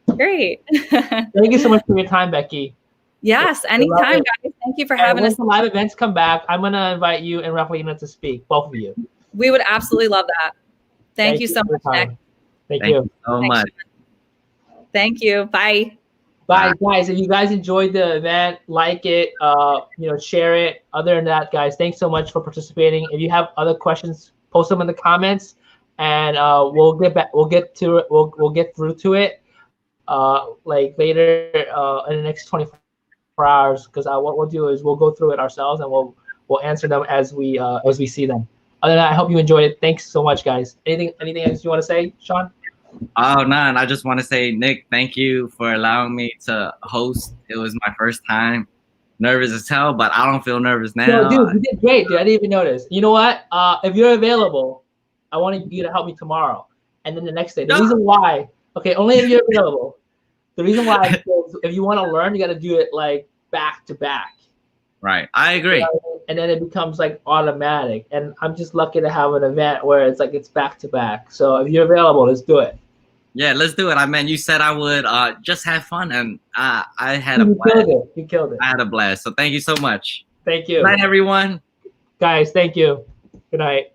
Great. Thank you so much for your time, Becky. Yes, anytime, guys. Thank you for having us. When the live events come back, I'm going to invite you and Rafaelina to speak, both of you. We would absolutely love that. Thank you so much, Nick. Thank you so much. Thank you. Bye. Bye, guys. If you guys enjoyed the event, like it, share it. Other than that, guys, thanks so much for participating. If you have other questions, post them in the comments, and we'll get back. We'll get to it. We'll get through to it later in the next 24 hours. Because what we'll do is we'll go through it ourselves and we'll answer them as we see them. Other than that, I hope you enjoyed it. Thanks so much, guys. Anything else you want to say, Sean? Oh, none. I just want to say, Nick, thank you for allowing me to host. It was my first time. Nervous as hell, but I don't feel nervous now. No, dude, you did great, dude. I didn't even notice. You know what? If you're available, I want you to help me tomorrow. And then the next day. The reason why, only if you're available. The reason why is if you want to learn, you got to do it like back to back. Right. I agree. And then it becomes like automatic. And I'm just lucky to have an event where it's like it's back to back. So if you're available, let's do it. Yeah, let's do it. I mean, you said I would just have fun, and I had a blast. You killed it. I had a blast. So thank you so much. Thank you. Good night, everyone. Guys, thank you. Good night.